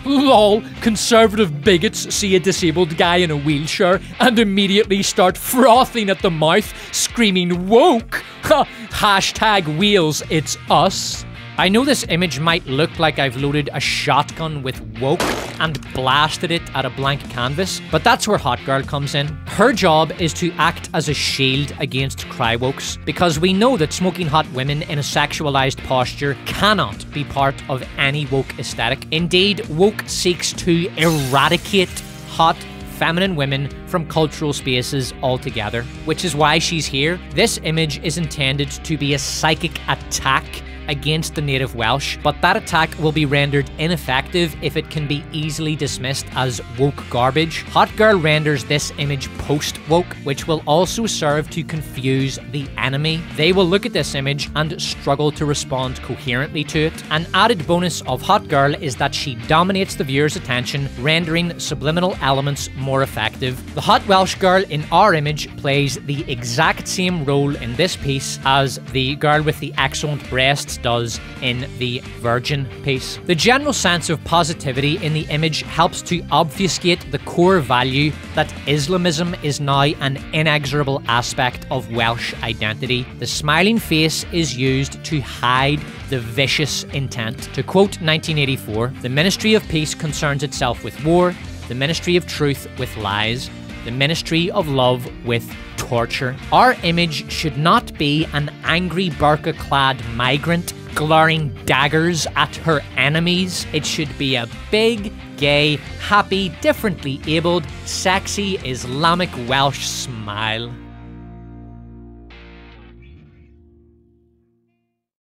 "Lol, conservative bigots see a disabled guy in a wheelchair and immediately start frothing at the mouth, screaming woke! Hashtag Wales, it's us." I know this image might look like I've loaded a shotgun with woke and blasted it at a blank canvas, but that's where Hot Girl comes in. Her job is to act as a shield against cry-wokes, because we know that smoking hot women in a sexualized posture cannot be part of any woke aesthetic. Indeed, woke seeks to eradicate hot feminine women from cultural spaces altogether, which is why she's here. This image is intended to be a psychic attack against the native Welsh, but that attack will be rendered ineffective if it can be easily dismissed as woke garbage. Hot Girl renders this image post-woke, which will also serve to confuse the enemy. They will look at this image and struggle to respond coherently to it. An added bonus of Hot Girl is that she dominates the viewer's attention, rendering subliminal elements more effective. The hot Welsh girl in our image plays the exact same role in this piece as the girl with the excellent breasts does in the Virgin piece. The general sense of positivity in the image helps to obfuscate the core value that Islamism is now an inexorable aspect of Welsh identity. The smiling face is used to hide the vicious intent. To quote 1984, "The Ministry of Peace concerns itself with war, the Ministry of Truth with lies, the Ministry of Love with torture." Our image should not be an angry burqa-clad migrant glaring daggers at her enemies. It should be a big, gay, happy, differently abled, sexy Islamic Welsh smile.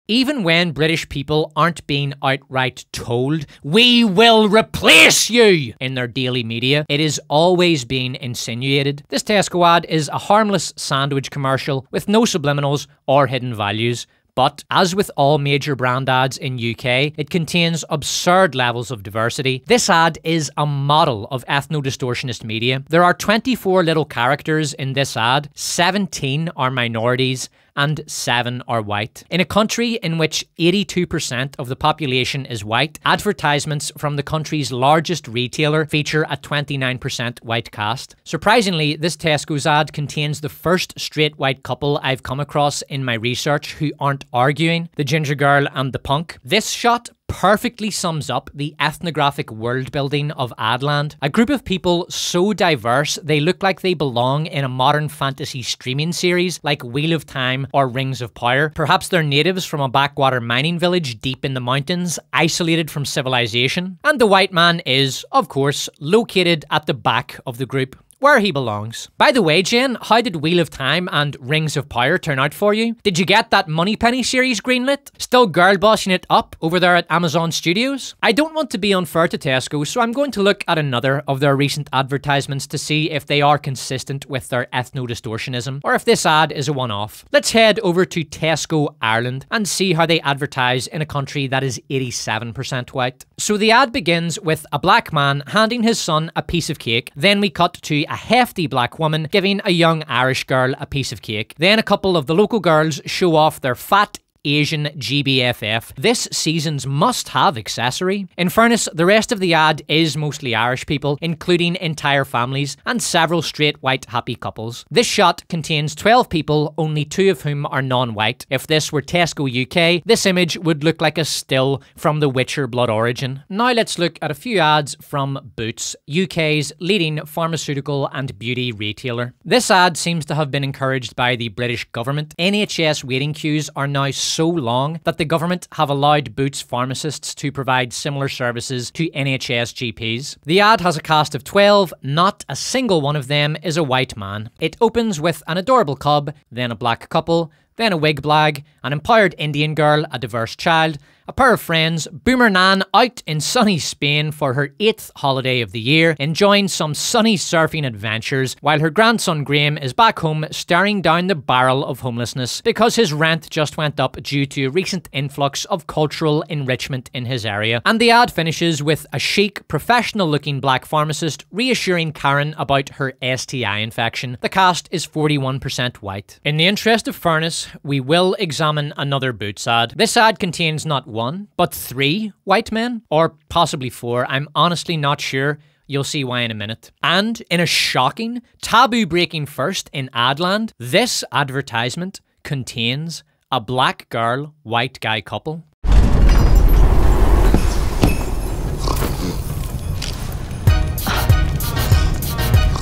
Even when British people aren't being outright told, "We will replace you," in their daily media, it is always being insinuated. This Tesco ad is a harmless sandwich commercial with no subliminals or hidden values. But, as with all major brand ads in UK, it contains absurd levels of diversity. This ad is a model of ethno-distortionist media. There are 24 little characters in this ad, 17 are minorities, and 7 are white. In a country in which 82% of the population is white, advertisements from the country's largest retailer feature a 29% white cast. Surprisingly, this Tesco's ad contains the first straight white couple I've come across in my research who aren't arguing, the ginger girl and the punk. This shot perfectly sums up the ethnographic world building of Adland. A group of people so diverse they look like they belong in a modern fantasy streaming series like Wheel of Time or Rings of Power. Perhaps they're natives from a backwater mining village deep in the mountains, isolated from civilization. And the white man is, of course, located at the back of the group, where he belongs. By the way, Jen, how did Wheel of Time and Rings of Power turn out for you? Did you get that Moneypenny series greenlit? Still girl bossing it up over there at Amazon Studios? I don't want to be unfair to Tesco, so I'm going to look at another of their recent advertisements to see if they are consistent with their ethno-distortionism, or if this ad is a one-off. Let's head over to Tesco Ireland and see how they advertise in a country that is 87% white. So the ad begins with a black man handing his son a piece of cake. Then we cut to a hefty black woman giving a young Irish girl a piece of cake. Then a couple of the local girls show off their fat Asian GBFF, this season's must-have accessory. In fairness, the rest of the ad is mostly Irish people, including entire families and several straight white happy couples. This shot contains 12 people, only 2 of whom are non-white. If this were Tesco UK, this image would look like a still from The Witcher Blood Origin. Now let's look at a few ads from Boots, UK's leading pharmaceutical and beauty retailer. This ad seems to have been encouraged by the British government. NHS waiting queues are now so long that the government have allowed Boots pharmacists to provide similar services to NHS GPs. The ad has a cast of 12, not a single one of them is a white man. It opens with an adorable cub, then a black couple, then a wig blag, an empowered Indian girl, a diverse child, a pair of friends, Boomer Nan out in sunny Spain for her 8th holiday of the year, enjoying some sunny surfing adventures, while her grandson Graham is back home staring down the barrel of homelessness because his rent just went up due to a recent influx of cultural enrichment in his area. And the ad finishes with a chic, professional-looking black pharmacist reassuring Karen about her STI infection. The cast is 41% white. In the interest of fairness, we will examine another Boots ad. This ad contains not 1, but 3 white men, or possibly 4, I'm honestly not sure. You'll see why in a minute. And in a shocking, taboo-breaking first in Adland, this advertisement contains a black girl, white guy couple.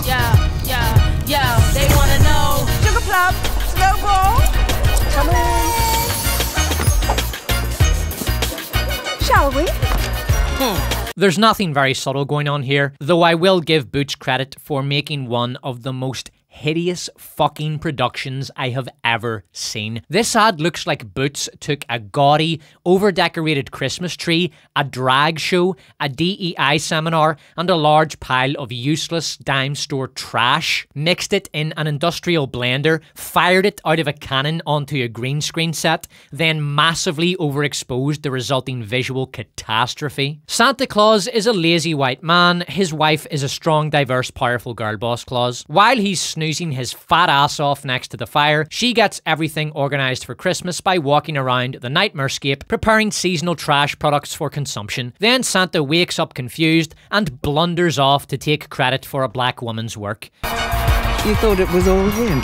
Yeah, they wanna know. Sugar plum, slow ball, come in. Shall we? There's nothing very subtle going on here, though I will give Boots credit for making one of the most hideous fucking productions I have ever seen. This ad looks like Boots took a gaudy, over-decorated Christmas tree, a drag show, a DEI seminar, and a large pile of useless dime store trash, mixed it in an industrial blender, fired it out of a cannon onto a green screen set, then massively overexposed the resulting visual catastrophe. Santa Claus is a lazy white man, his wife is a strong, diverse, powerful girl boss Claus. While he's snoozing his fat ass off next to the fire, she gets everything organised for Christmas by walking around the nightmarescape, preparing seasonal trash products for consumption. Then Santa wakes up confused and blunders off to take credit for a black woman's work. You thought it was all him?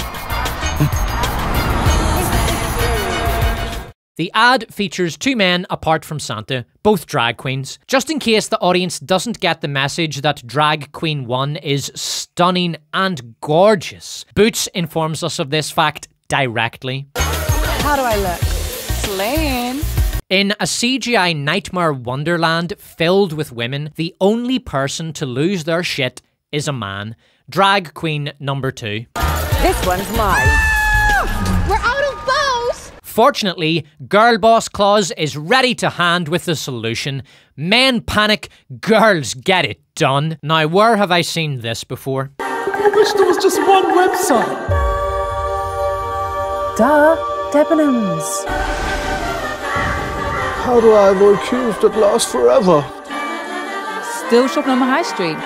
The ad features 2 men apart from Santa, both drag queens. Just in case the audience doesn't get the message that drag queen 1 is stunning and gorgeous, Boots informs us of this fact directly. How do I look? Slaying. In a CGI nightmare wonderland filled with women, the only person to lose their shit is a man. Drag queen number 2. This one's mine. We're out of bows! Fortunately, Girl Boss Claus is ready to hand with the solution. Men panic, girls get it done. Now, where have I seen this before? I wish there was just one website. Duh, Debenhams. How do I avoid queues that last forever? Still shopping on the high street.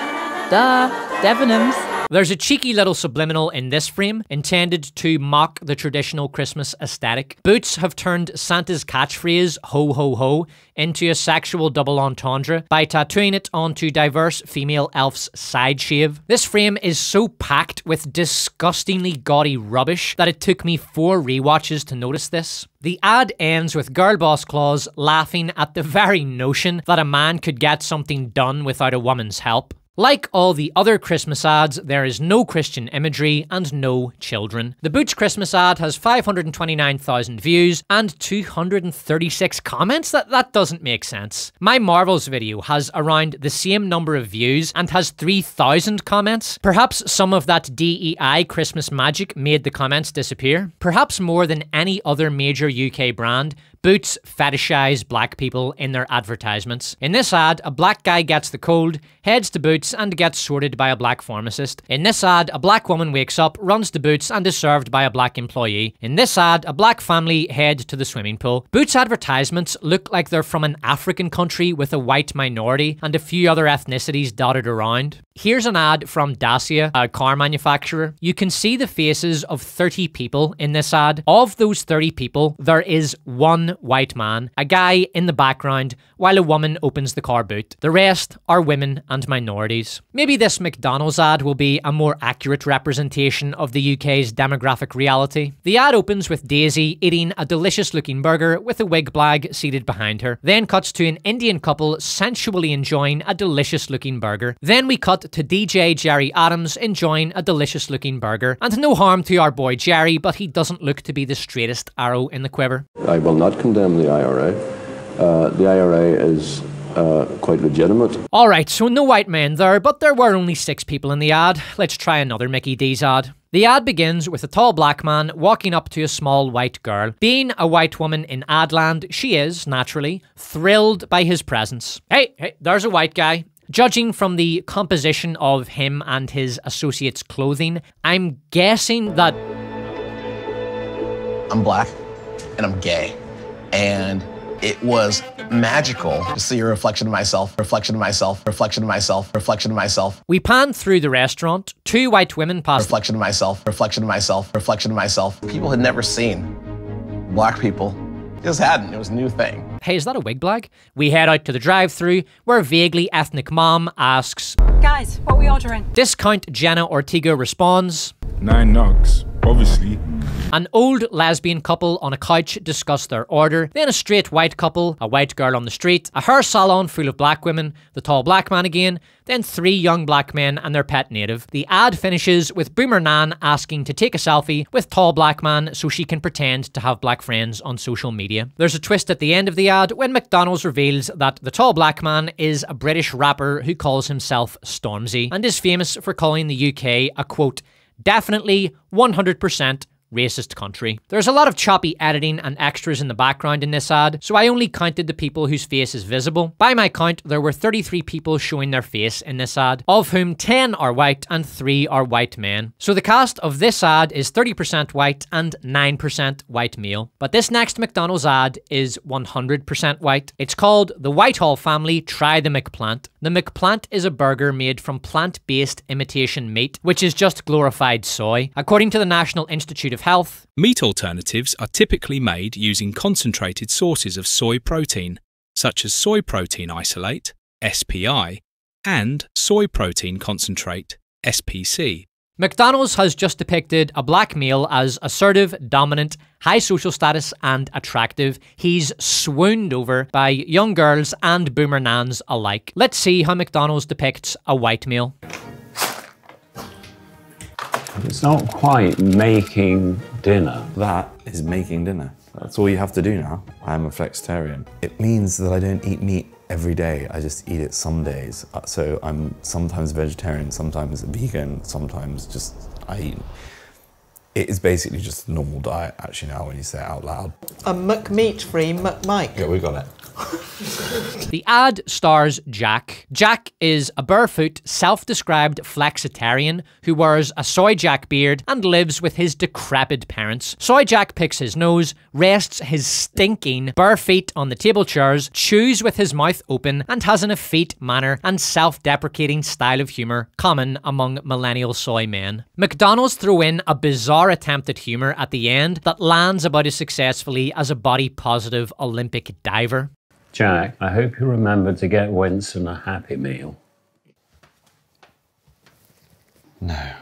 Duh, Debenhams. There's a cheeky little subliminal in this frame, intended to mock the traditional Christmas aesthetic. Boots have turned Santa's catchphrase, ho ho ho, into a sexual double entendre by tattooing it onto diverse female elf's side shave. This frame is so packed with disgustingly gaudy rubbish that it took me 4 rewatches to notice this. The ad ends with Girl Boss Claus laughing at the very notion that a man could get something done without a woman's help. Like all the other Christmas ads, there is no Christian imagery and no children. The Boots Christmas ad has 529,000 views and 236 comments? That doesn't make sense. My Marvels video has around the same number of views and has 3,000 comments. Perhaps some of that DEI Christmas magic made the comments disappear. Perhaps more than any other major UK brand, Boots fetishize black people in their advertisements. In this ad, a black guy gets the cold, heads to Boots and gets sorted by a black pharmacist. In this ad, a black woman wakes up, runs to Boots and is served by a black employee. In this ad, a black family head to the swimming pool. Boots advertisements look like they're from an African country with a white minority and a few other ethnicities dotted around. Here's an ad from Dacia, a car manufacturer. You can see the faces of 30 people in this ad. Of those 30 people, there is one white man, a guy in the background, while a woman opens the car boot. The rest are women and minorities. Maybe this McDonald's ad will be a more accurate representation of the UK's demographic reality. The ad opens with Daisy eating a delicious looking burger with a wig blag seated behind her. Then cuts to an Indian couple sensually enjoying a delicious looking burger. Then we cut to DJ Jerry Adams enjoying a delicious looking burger. And no harm to our boy Jerry, but he doesn't look to be the straightest arrow in the quiver. I will not condemn the IRA. The IRA is quite legitimate. Alright, so no white men there, but there were only 6 people in the ad. Let's try another Mickey D's ad. The ad begins with a tall black man walking up to a small white girl. Being a white woman in Adland, she is, naturally, thrilled by his presence. Hey, there's a white guy. Judging from the composition of him and his associates' clothing, I'm guessing that... I'm black, and I'm gay, and it was magical to see a reflection of myself, reflection of myself, reflection of myself, reflection of myself. We pan through the restaurant. 2 white women pass. Reflection of myself, reflection of myself, reflection of myself. People had never seen black people. Just hadn't. It was a new thing. Hey, is that a wig blag? We head out to the drive-thru where vaguely ethnic mom asks, Guys, what are we ordering? Discount Jenna Ortega responds, 9 nugs, obviously. An old lesbian couple on a couch discuss their order, then a straight white couple, a white girl on the street, a hair salon full of black women, the tall black man again, then 3 young black men and their pet native. The ad finishes with Boomer Nan asking to take a selfie with tall black man so she can pretend to have black friends on social media. There's a twist at the end of the ad when McDonald's reveals that the tall black man is a British rapper who calls himself Stormzy and is famous for calling the UK a quote, definitely 100% racist country. There's a lot of choppy editing and extras in the background in this ad, so I only counted the people whose face is visible. By my count, there were 33 people showing their face in this ad, of whom 10 are white and 3 are white men. So the cast of this ad is 30% white and 9% white male. But this next McDonald's ad is 100% white. It's called The Whitehall Family Try the McPlant. The McPlant is a burger made from plant-based imitation meat, which is just glorified soy. According to the National Institute of Health, meat alternatives are typically made using concentrated sources of soy protein, such as soy protein isolate, SPI, and soy protein concentrate, SPC. McDonald's has just depicted a black male as assertive, dominant, high social status, and attractive. He's swooned over by young girls and boomer nans alike. Let's see how McDonald's depicts a white male. It's not quite making dinner. That is making dinner. That's all you have to do now. I'm a flexitarian. It means that I don't eat meat every day. I just eat it some days. So I'm sometimes vegetarian, sometimes vegan, sometimes just I eat. It is basically just a normal diet, actually, now when you say it out loud. A McMeat-free McMike. Yeah, we got it. The ad stars Jack. Jack is a barefoot, self-described flexitarian who wears a Soy Jack beard and lives with his decrepit parents. Soy Jack picks his nose, rests his stinking bare feet on the table chairs, chews with his mouth open, and has an effete manner and self-deprecating style of humour common among millennial soy men. McDonald's throw in a bizarre attempt at humour at the end that lands about as successfully as a body-positive Olympic diver. Jack, I hope you remember to get Winston a Happy Meal. No.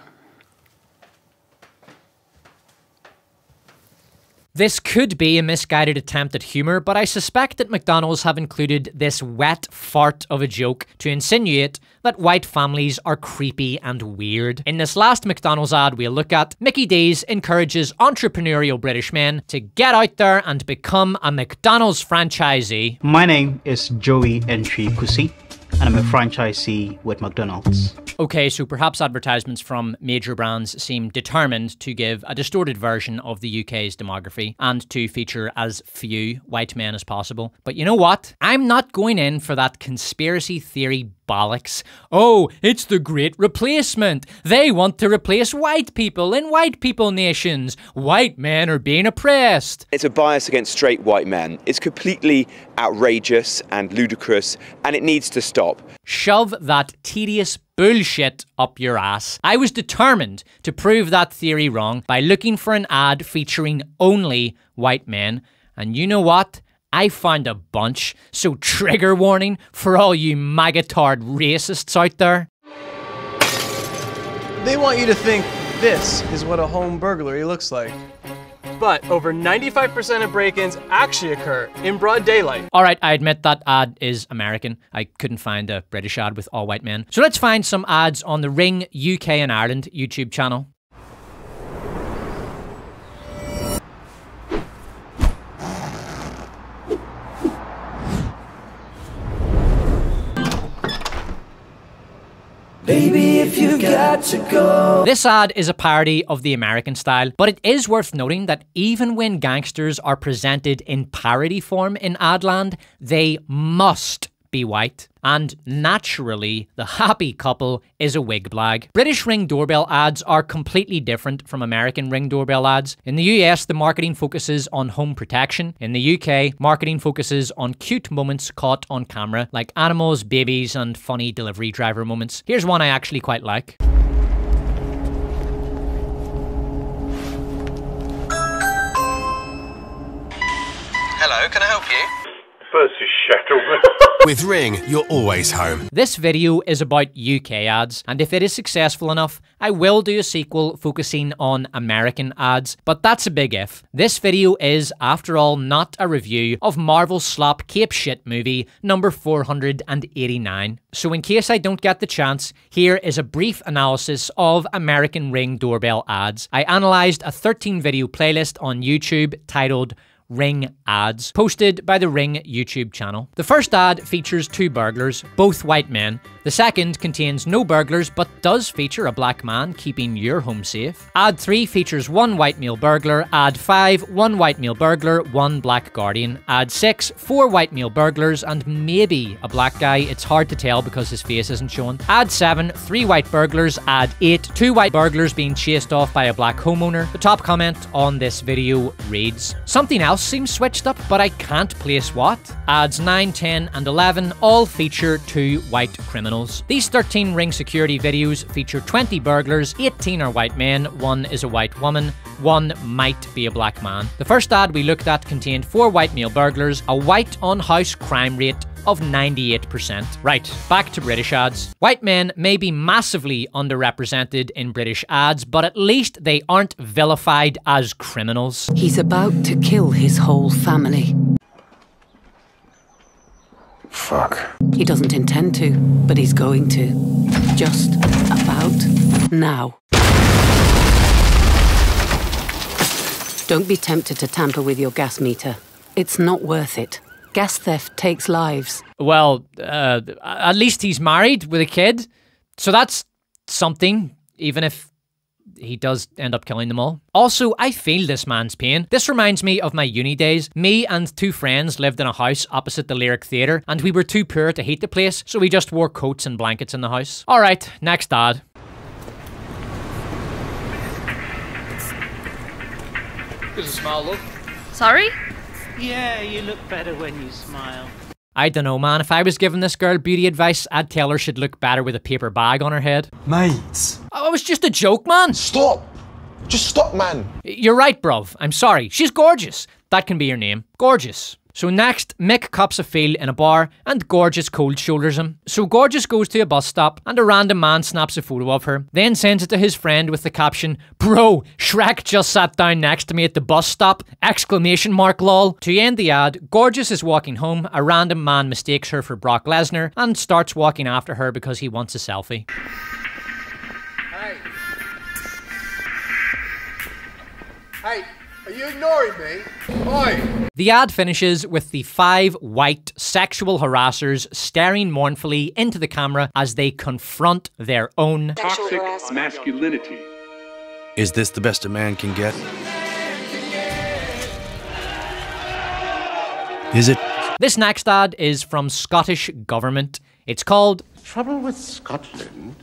This could be a misguided attempt at humour, but I suspect that McDonald's have included this wet fart of a joke to insinuate that white families are creepy and weird. In this last McDonald's ad we'll look at, Mickey D's encourages entrepreneurial British men to get out there and become a McDonald's franchisee. My name is Joey Entry Kusi, and I'm a franchisee with McDonald's. Okay, so perhaps advertisements from major brands seem determined to give a distorted version of the UK's demography and to feature as few white men as possible. But you know what? I'm not going in for that conspiracy theory bollocks. Oh, it's the great replacement. They want to replace white people in white people nations. White men are being oppressed. It's a bias against straight white men. It's completely outrageous and ludicrous, and it needs to stop. Shove that tedious bullshit up your ass. I was determined to prove that theory wrong by looking for an ad featuring only white men. And you know what? I found a bunch, so trigger warning for all you magatard racists out there. They want you to think this is what a home burglary looks like. But over 95% of break-ins actually occur in broad daylight. Alright, I admit that ad is American. I couldn't find a British ad with all white men. So let's find some ads on the Ring UK and Ireland YouTube channel. Baby, if you got to go. This ad is a parody of the American style, but it is worth noting that even when gangsters are presented in parody form in Adland, they must be white. And naturally, the happy couple is a wig blag. British Ring doorbell ads are completely different from American Ring doorbell ads. In the US, the marketing focuses on home protection. In the UK, marketing focuses on cute moments caught on camera, like animals, babies, and funny delivery driver moments. Here's one I actually quite like. Hello, can I help you? First you shackle me. With Ring, you're always home. This video is about UK ads, and if it is successful enough, I will do a sequel focusing on American ads, but that's a big if. This video is, after all, not a review of Marvel's slop cape shit movie number 489. So in case I don't get the chance, here is a brief analysis of American Ring doorbell ads. I analysed a 13 video playlist on YouTube titled Ring ads, posted by the Ring YouTube channel. The first ad features two burglars, both white men. The second contains no burglars but does feature a black man keeping your home safe. Ad 3 features one white male burglar. Ad 5, one white male burglar, one black guardian. Ad 6, 4 white male burglars and maybe a black guy. It's hard to tell because his face isn't shown. Ad 7, 3 white burglars. Ad 8, 2 white burglars being chased off by a black homeowner. The top comment on this video reads, "Something else seems switched up, but I can't place what." Ads 9, 10, and 11 all feature 2 white criminals. These 13 Ring security videos feature 20 burglars, 18 are white men, 1 is a white woman, 1 might be a black man. The first ad we looked at contained 4 white male burglars, a white on-house crime rate of 98%. Right, back to British ads. White men may be massively underrepresented in British ads, but at least they aren't vilified as criminals. He's about to kill his whole family. Fuck. He doesn't intend to, but he's going to. Just about now. Don't be tempted to tamper with your gas meter. It's not worth it. Gas theft takes lives. Well, at least he's married with a kid, so that's something, even if he does end up killing them all. Also, I feel this man's pain. This reminds me of my uni days. Me and two friends lived in a house opposite the Lyric Theatre, and we were too poor to heat the place, so we just wore coats and blankets in the house. Alright, next ad. Here's a smile, love. Sorry? Yeah, you look better when you smile. I don't know, man. If I was giving this girl beauty advice, I'd tell her she'd look better with a paper bag on her head. Mate. Oh, it was just a joke, man. Stop. Just stop, man. You're right, bruv. I'm sorry. She's gorgeous. That can be your name. Gorgeous. So next, Mick cops a feel in a bar and Gorgeous cold shoulders him. So Gorgeous goes to a bus stop and a random man snaps a photo of her, then sends it to his friend with the caption, "Bro, Shrek just sat down next to me at the bus stop! Exclamation mark lol." To end the ad, Gorgeous is walking home, a random man mistakes her for Brock Lesnar and starts walking after her because he wants a selfie. Hey, are you ignoring me? Oi! The ad finishes with the 5 white sexual harassers staring mournfully into the camera as they confront their own toxic masculinity. Is this the best a man can get? Is it? This next ad is from Scottish Government. It's called Trouble with Scotland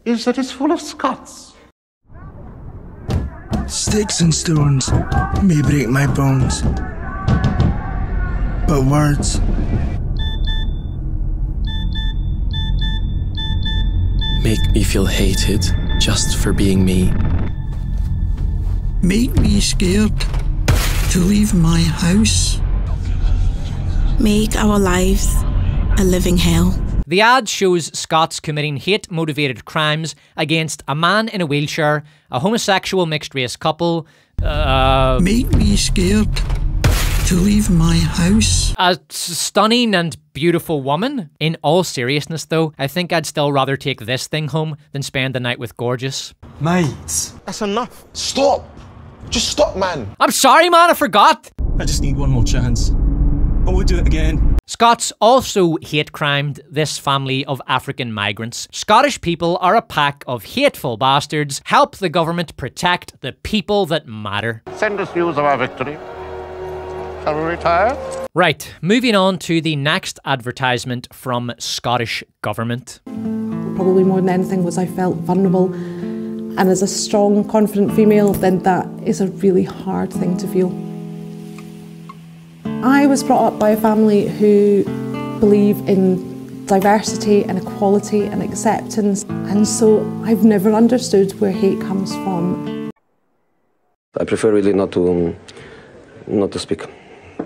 is that it's full of Scots. Sticks and stones may break my bones, but words make me feel hated just for being me. Make me scared to leave my house. Make our lives a living hell. The ad shows Scots committing hate-motivated crimes against a man in a wheelchair, a homosexual mixed-race couple, make me scared to leave my house. A stunning and beautiful woman. In all seriousness though, I think I'd still rather take this thing home than spend the night with Gorgeous. Mate. That's enough. Stop. Just stop, man. I'm sorry, man, I forgot. I just need one more chance. I would do it again. Scots also hate-crimed this family of African migrants. Scottish people are a pack of hateful bastards. Help the government protect the people that matter. Send us news of our victory. Shall we retire? Right, moving on to the next advertisement from Scottish Government. Probably more than anything was I felt vulnerable. And as a strong, confident female, then that is a really hard thing to feel. I was brought up by a family who believe in diversity and equality and acceptance, and so I've never understood where hate comes from. I prefer really not to speak.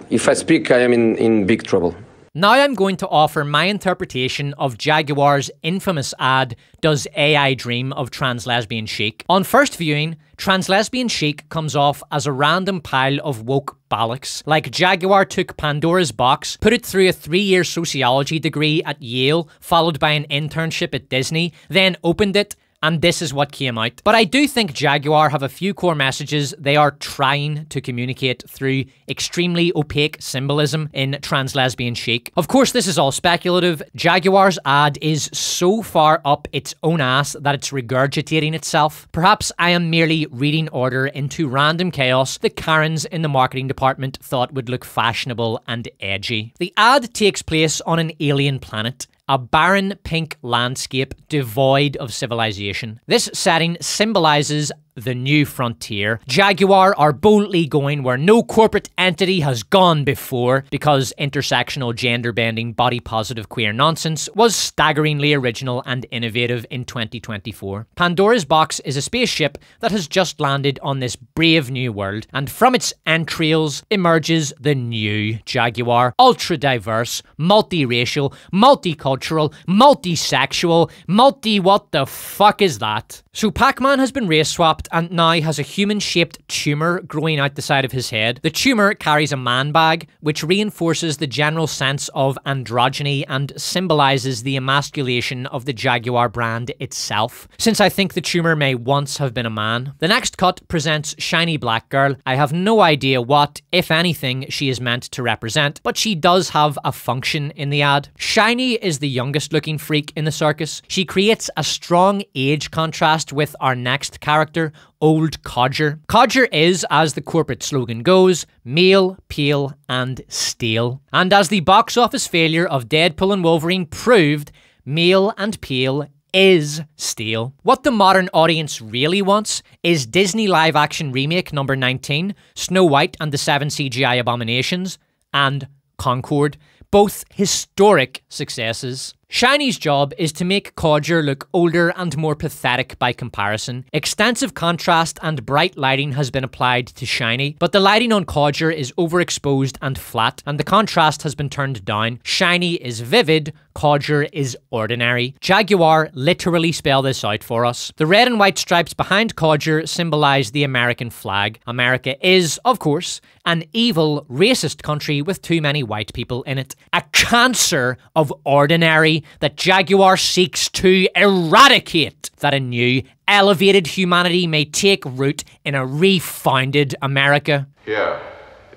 If I speak, I am in big trouble. Now I'm going to offer my interpretation of Jaguar's infamous ad, "Does AI dream of Translesbian Chic?" On first viewing, Translesbian Chic comes off as a random pile of woke bollocks. Like Jaguar took Pandora's box, put it through a 3-year sociology degree at Yale, followed by an internship at Disney, then opened it, and this is what came out. But I do think Jaguar have a few core messages they are trying to communicate through extremely opaque symbolism in Translesbian Chic. Of course, this is all speculative. Jaguar's ad is so far up its own ass that it's regurgitating itself. Perhaps I am merely reading order into random chaos that Karens in the marketing department thought would look fashionable and edgy. The ad takes place on an alien planet. A barren pink landscape devoid of civilization. This setting symbolizes the new frontier. Jaguar are boldly going where no corporate entity has gone before, because intersectional, gender-bending, body-positive queer nonsense was staggeringly original and innovative in 2024. Pandora's box is a spaceship that has just landed on this brave new world, and from its entrails emerges the new Jaguar. Ultra-diverse, multiracial, multicultural, multi-sexual, what the fuck is that? So Pac-Man has been race-swapped developed and now has a human-shaped tumour growing out the side of his head. The tumour carries a man bag, which reinforces the general sense of androgyny and symbolises the emasculation of the Jaguar brand itself, since I think the tumour may once have been a man. The next cut presents shiny black girl. I have no idea what, if anything, she is meant to represent, but she does have a function in the ad. Shiny is the youngest looking freak in the circus. She creates a strong age contrast with our next character, Old Codger. Codger is, as the corporate slogan goes, male, pale, and stale. And as the box office failure of Deadpool and Wolverine proved, male and pale is stale. What the modern audience really wants is Disney live-action remake number 19, Snow White and the 7 CGI Abominations, and Concord, both historic successes. Shiny's job is to make Codger look older and more pathetic by comparison. Extensive contrast and bright lighting has been applied to Shiny, but the lighting on Codger is overexposed and flat, and the contrast has been turned down. Shiny is vivid, Codger is ordinary. Jaguar literally spell this out for us. The red and white stripes behind Codger symbolise the American flag. America is, of course, an evil, racist country with too many white people in it. A cancer of ordinary that Jaguar seeks to eradicate, that a new, elevated humanity may take root in a refounded America. Here,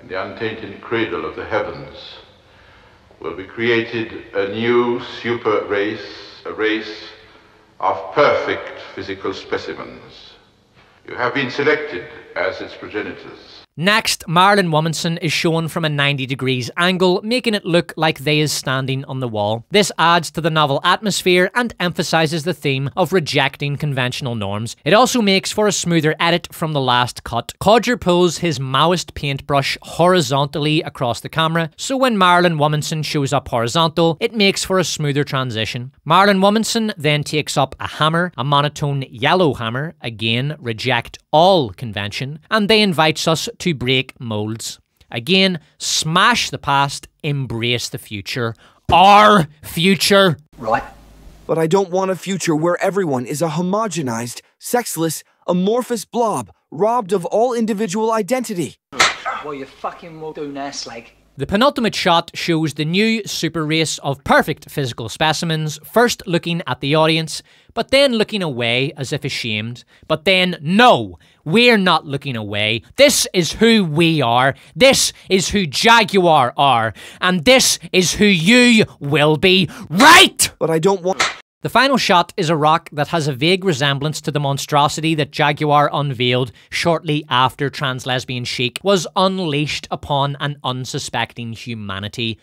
in the untainted cradle of the heavens, will be created a new super race, a race of perfect physical specimens. You have been selected as its progenitors. Next, Marilyn Williamson is shown from a 90 degrees angle, making it look like they is standing on the wall. This adds to the novel atmosphere and emphasises the theme of rejecting conventional norms. It also makes for a smoother edit from the last cut. Codger pulls his Maoist paintbrush horizontally across the camera, so when Marilyn Williamson shows up horizontal, it makes for a smoother transition. Marilyn Williamson then takes up a hammer, a monotone yellow hammer, again, reject all convention, and they invites us to break molds. Again, smash the past, embrace the future. Our future. Right. But I don't want a future where everyone is a homogenized, sexless, amorphous blob, robbed of all individual identity. Well, you fucking will do now, slag. The penultimate shot shows the new super race of perfect physical specimens, first looking at the audience, but then looking away as if ashamed. But then, no, we're not looking away. This is who we are. This is who Jaguar are. And this is who you will be, right? But I don't want... The final shot is a rock that has a vague resemblance to the monstrosity that Jaguar unveiled shortly after Translesbian Chic was unleashed upon an unsuspecting humanity.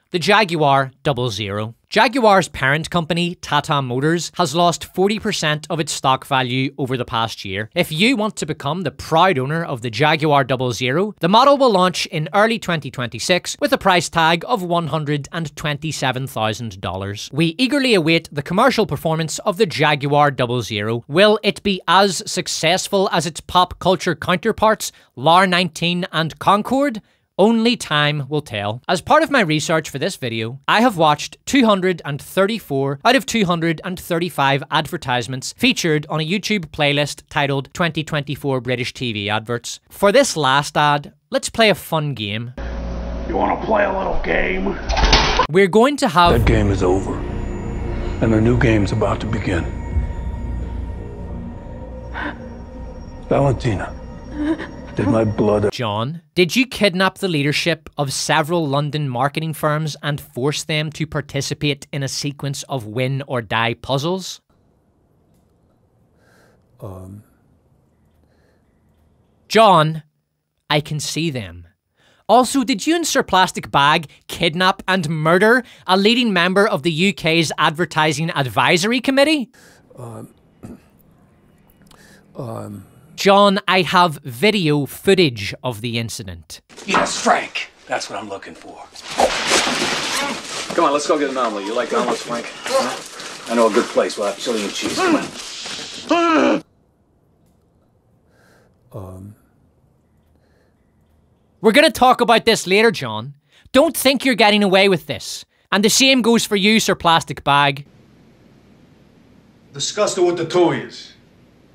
The Jaguar 00. Jaguar's parent company, Tata Motors, has lost 40% of its stock value over the past year. If you want to become the proud owner of the Jaguar 00, the model will launch in early 2026 with a price tag of $127,000. We eagerly await the commercial performance of the Jaguar 00. Will it be as successful as its pop culture counterparts, LAR 19 and Concord? Only time will tell. As part of my research for this video, I have watched 234 out of 235 advertisements featured on a YouTube playlist titled 2024 British TV Adverts. For this last ad, let's play a fun game. You want to play a little game? We're going to have... That game is over, and a new game's about to begin. Valentina. Did my blood... John, did you kidnap the leadership of several London marketing firms and force them to participate in a sequence of win or die puzzles? John, I can see them. Also, did you and Sir Plastic Bag kidnap and murder a leading member of the UK's Advertising Advisory Committee? John, I have video footage of the incident. Yes, Frank. That's what I'm looking for. Come on, let's go get an omelet. You like omelets, Frank? Huh? I know a good place. We'll have chili and cheese. Come on. We're gonna talk about this later, John. Don't think you're getting away with this. And the same goes for you, Sir Plastic Bag. Disgusted with the toys.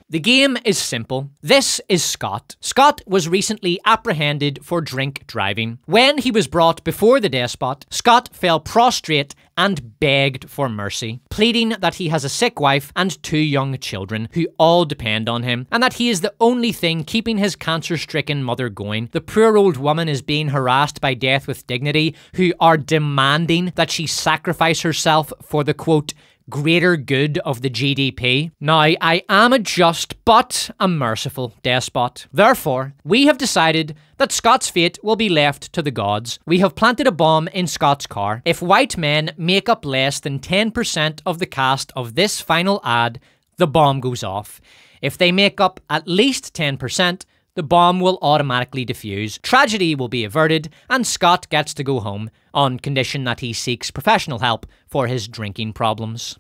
The game is simple. This is Scott. Scott was recently apprehended for drink driving. When he was brought before the Despot, Scott fell prostrate and begged for mercy, pleading that he has a sick wife and 2 young children who all depend on him, and that he is the only thing keeping his cancer-stricken mother going. The poor old woman is being harassed by Death with Dignity, who are demanding that she sacrifice herself for the, quote, greater good of the GDP. Now, I am a just but a merciful despot. Therefore, we have decided that Scott's fate will be left to the gods. We have planted a bomb in Scott's car. If white men make up less than 10% of the cast of this final ad, the bomb goes off. If they make up at least 10%, the bomb will automatically defuse, tragedy will be averted, and Scott gets to go home, on condition that he seeks professional help for his drinking problems.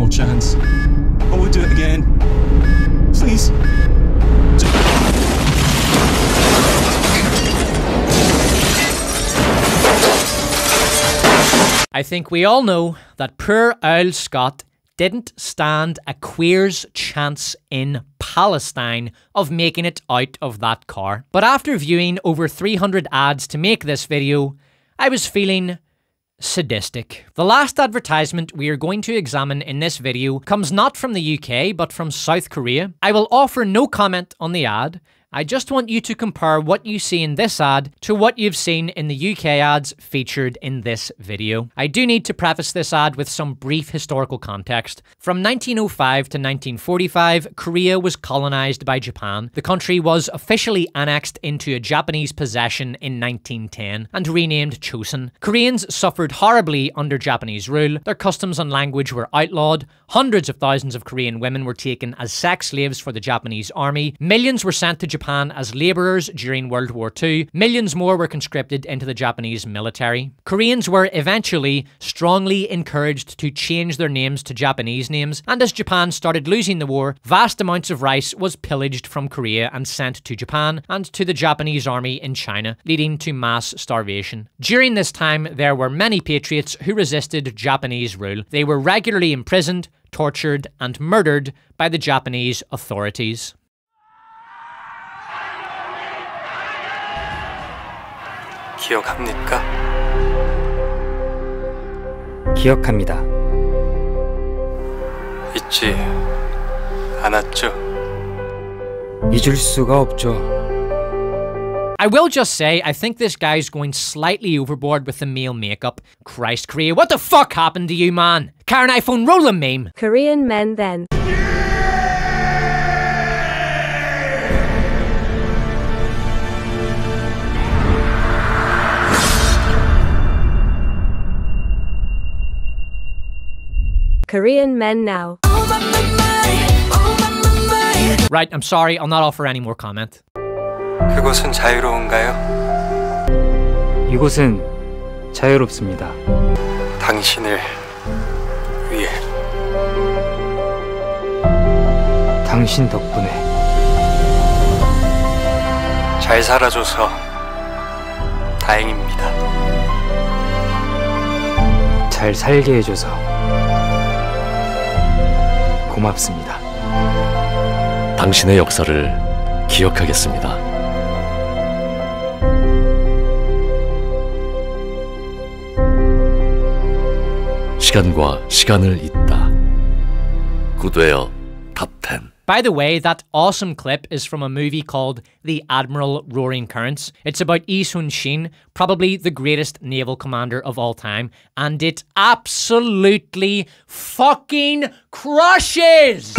Chance. I would do it again. Please. I think we all know that poor old Scott didn't stand a queer's chance in Palestine of making it out of that car. But after viewing over 300 ads to make this video, I was feeling sadistic. The last advertisement we are going to examine in this video comes not from the UK, but from South Korea. I will offer no comment on the ad. I just want you to compare what you see in this ad to what you've seen in the UK ads featured in this video. I do need to preface this ad with some brief historical context. From 1905 to 1945, Korea was colonized by Japan. The country was officially annexed into a Japanese possession in 1910 and renamed Chosun. Koreans suffered horribly under Japanese rule. Their customs and language were outlawed. Hundreds of thousands of Korean women were taken as sex slaves for the Japanese army. Millions were sent to Japan as labourers during World War II. Millions more were conscripted into the Japanese military. Koreans were eventually strongly encouraged to change their names to Japanese names, and as Japan started losing the war, vast amounts of rice was pillaged from Korea and sent to Japan and to the Japanese army in China, leading to mass starvation. During this time, there were many patriots who resisted Japanese rule. They were regularly imprisoned, tortured, and murdered by the Japanese authorities. 기억합니까? 기억합니다. 잊지 않았죠? 잊을 수가 없죠. I will just say, I think this guy's going slightly overboard with the male makeup. Christ, Korea, what the fuck happened to you, man? Karen iPhone, roll a meme. Korean men then. Korean men now. Right, I'm sorry, I'll not offer any more comment. 그곳은 자유로운가요? 이곳은 자유롭습니다. 당신을 위해. 당신 덕분에. 잘 살아줘서 다행입니다. 잘 살게 해줘서 고맙습니다. 당신의 역사를 기억하겠습니다. 시간과 시간을 잇다. 굿웨어 탑 10. By the way, that awesome clip is from a movie called The Admiral Roaring Currents. It's about Lee Sun-shin, probably the greatest naval commander of all time, and it absolutely fucking crushes!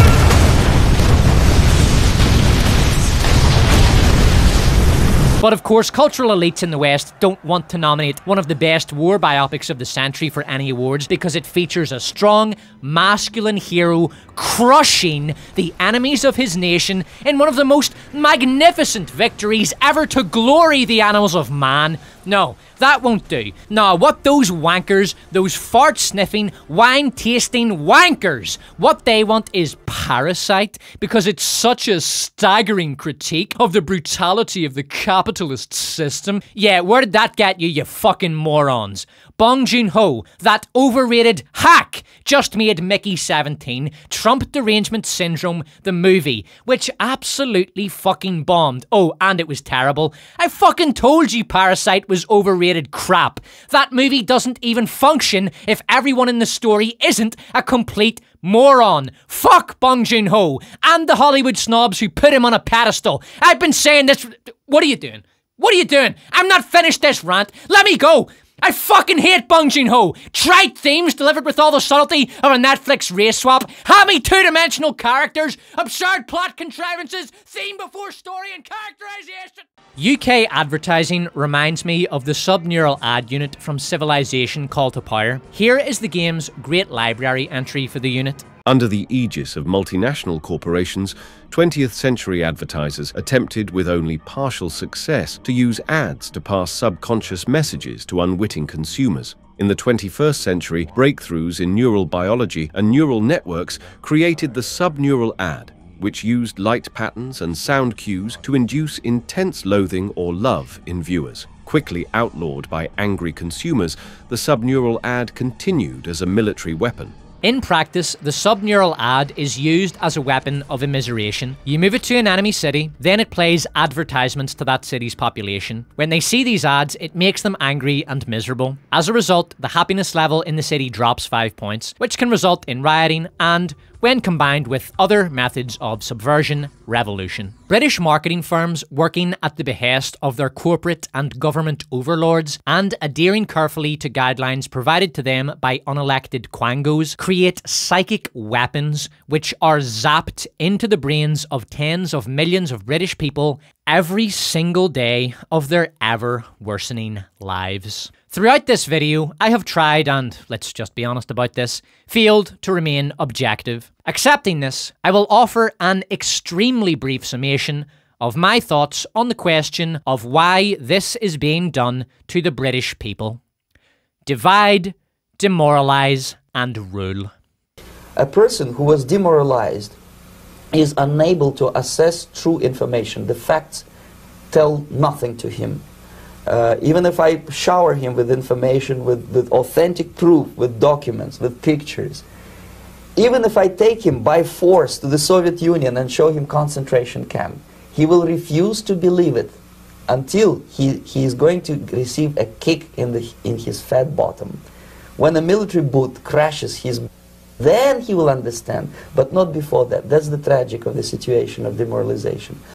But of course, cultural elites in the West don't want to nominate one of the best war biopics of the century for any awards because it features a strong, masculine hero crushing the enemies of his nation in one of the most magnificent victories ever to glory the annals of man. No, that won't do. No, what those wankers, those fart-sniffing, wine-tasting wankers, what they want is Parasite, because it's such a staggering critique of the brutality of the capitalist system. Yeah, where did that get you, you fucking morons? Bong Joon-ho, that overrated hack, just made Mickey 17, Trump Derangement Syndrome, the movie, which absolutely fucking bombed. Oh, and it was terrible. I fucking told you Parasite was overrated crap. That movie doesn't even function if everyone in the story isn't a complete moron. Fuck Bong Joon-ho and the Hollywood snobs who put him on a pedestal. I've been saying this. What are you doing? What are you doing? I'm not finished this rant. Let me go. I fucking hate Bong Joon-ho. Trite themes delivered with all the subtlety of a Netflix race swap. Hammy two-dimensional characters. Absurd plot contrivances. Theme before story and characterization. UK advertising reminds me of the subneural ad unit from Civilization Call to Power. Here is the game's great library entry for the unit. Under the aegis of multinational corporations, 20th century advertisers attempted with only partial success to use ads to pass subconscious messages to unwitting consumers. In the 21st century, breakthroughs in neural biology and neural networks created the subneural ad, which used light patterns and sound cues to induce intense loathing or love in viewers. Quickly outlawed by angry consumers, the subneural ad continued as a military weapon. In practice, the subneural ad is used as a weapon of immiseration. You move it to an enemy city, then it plays advertisements to that city's population. When they see these ads, it makes them angry and miserable. As a result, the happiness level in the city drops 5 points, which can result in rioting and, when combined with other methods of subversion, revolution. British marketing firms working at the behest of their corporate and government overlords and adhering carefully to guidelines provided to them by unelected quangos create psychic weapons which are zapped into the brains of tens of millions of British people every single day of their ever worsening lives. Throughout this video, I have tried, and let's just be honest about this, failed to remain objective. Accepting this, I will offer an extremely brief summation of my thoughts on the question of why this is being done to the British people. Divide, demoralize, and rule. A person who was demoralized is unable to assess true information. The facts tell nothing to him. Even if I shower him with information, with authentic proof, with documents, with pictures, even if I take him by force to the Soviet Union and show him concentration camp, he will refuse to believe it until he is going to receive a kick in his fat bottom. When a military boot crashes then he will understand, but not before that. That's the tragic of the situation of demoralization.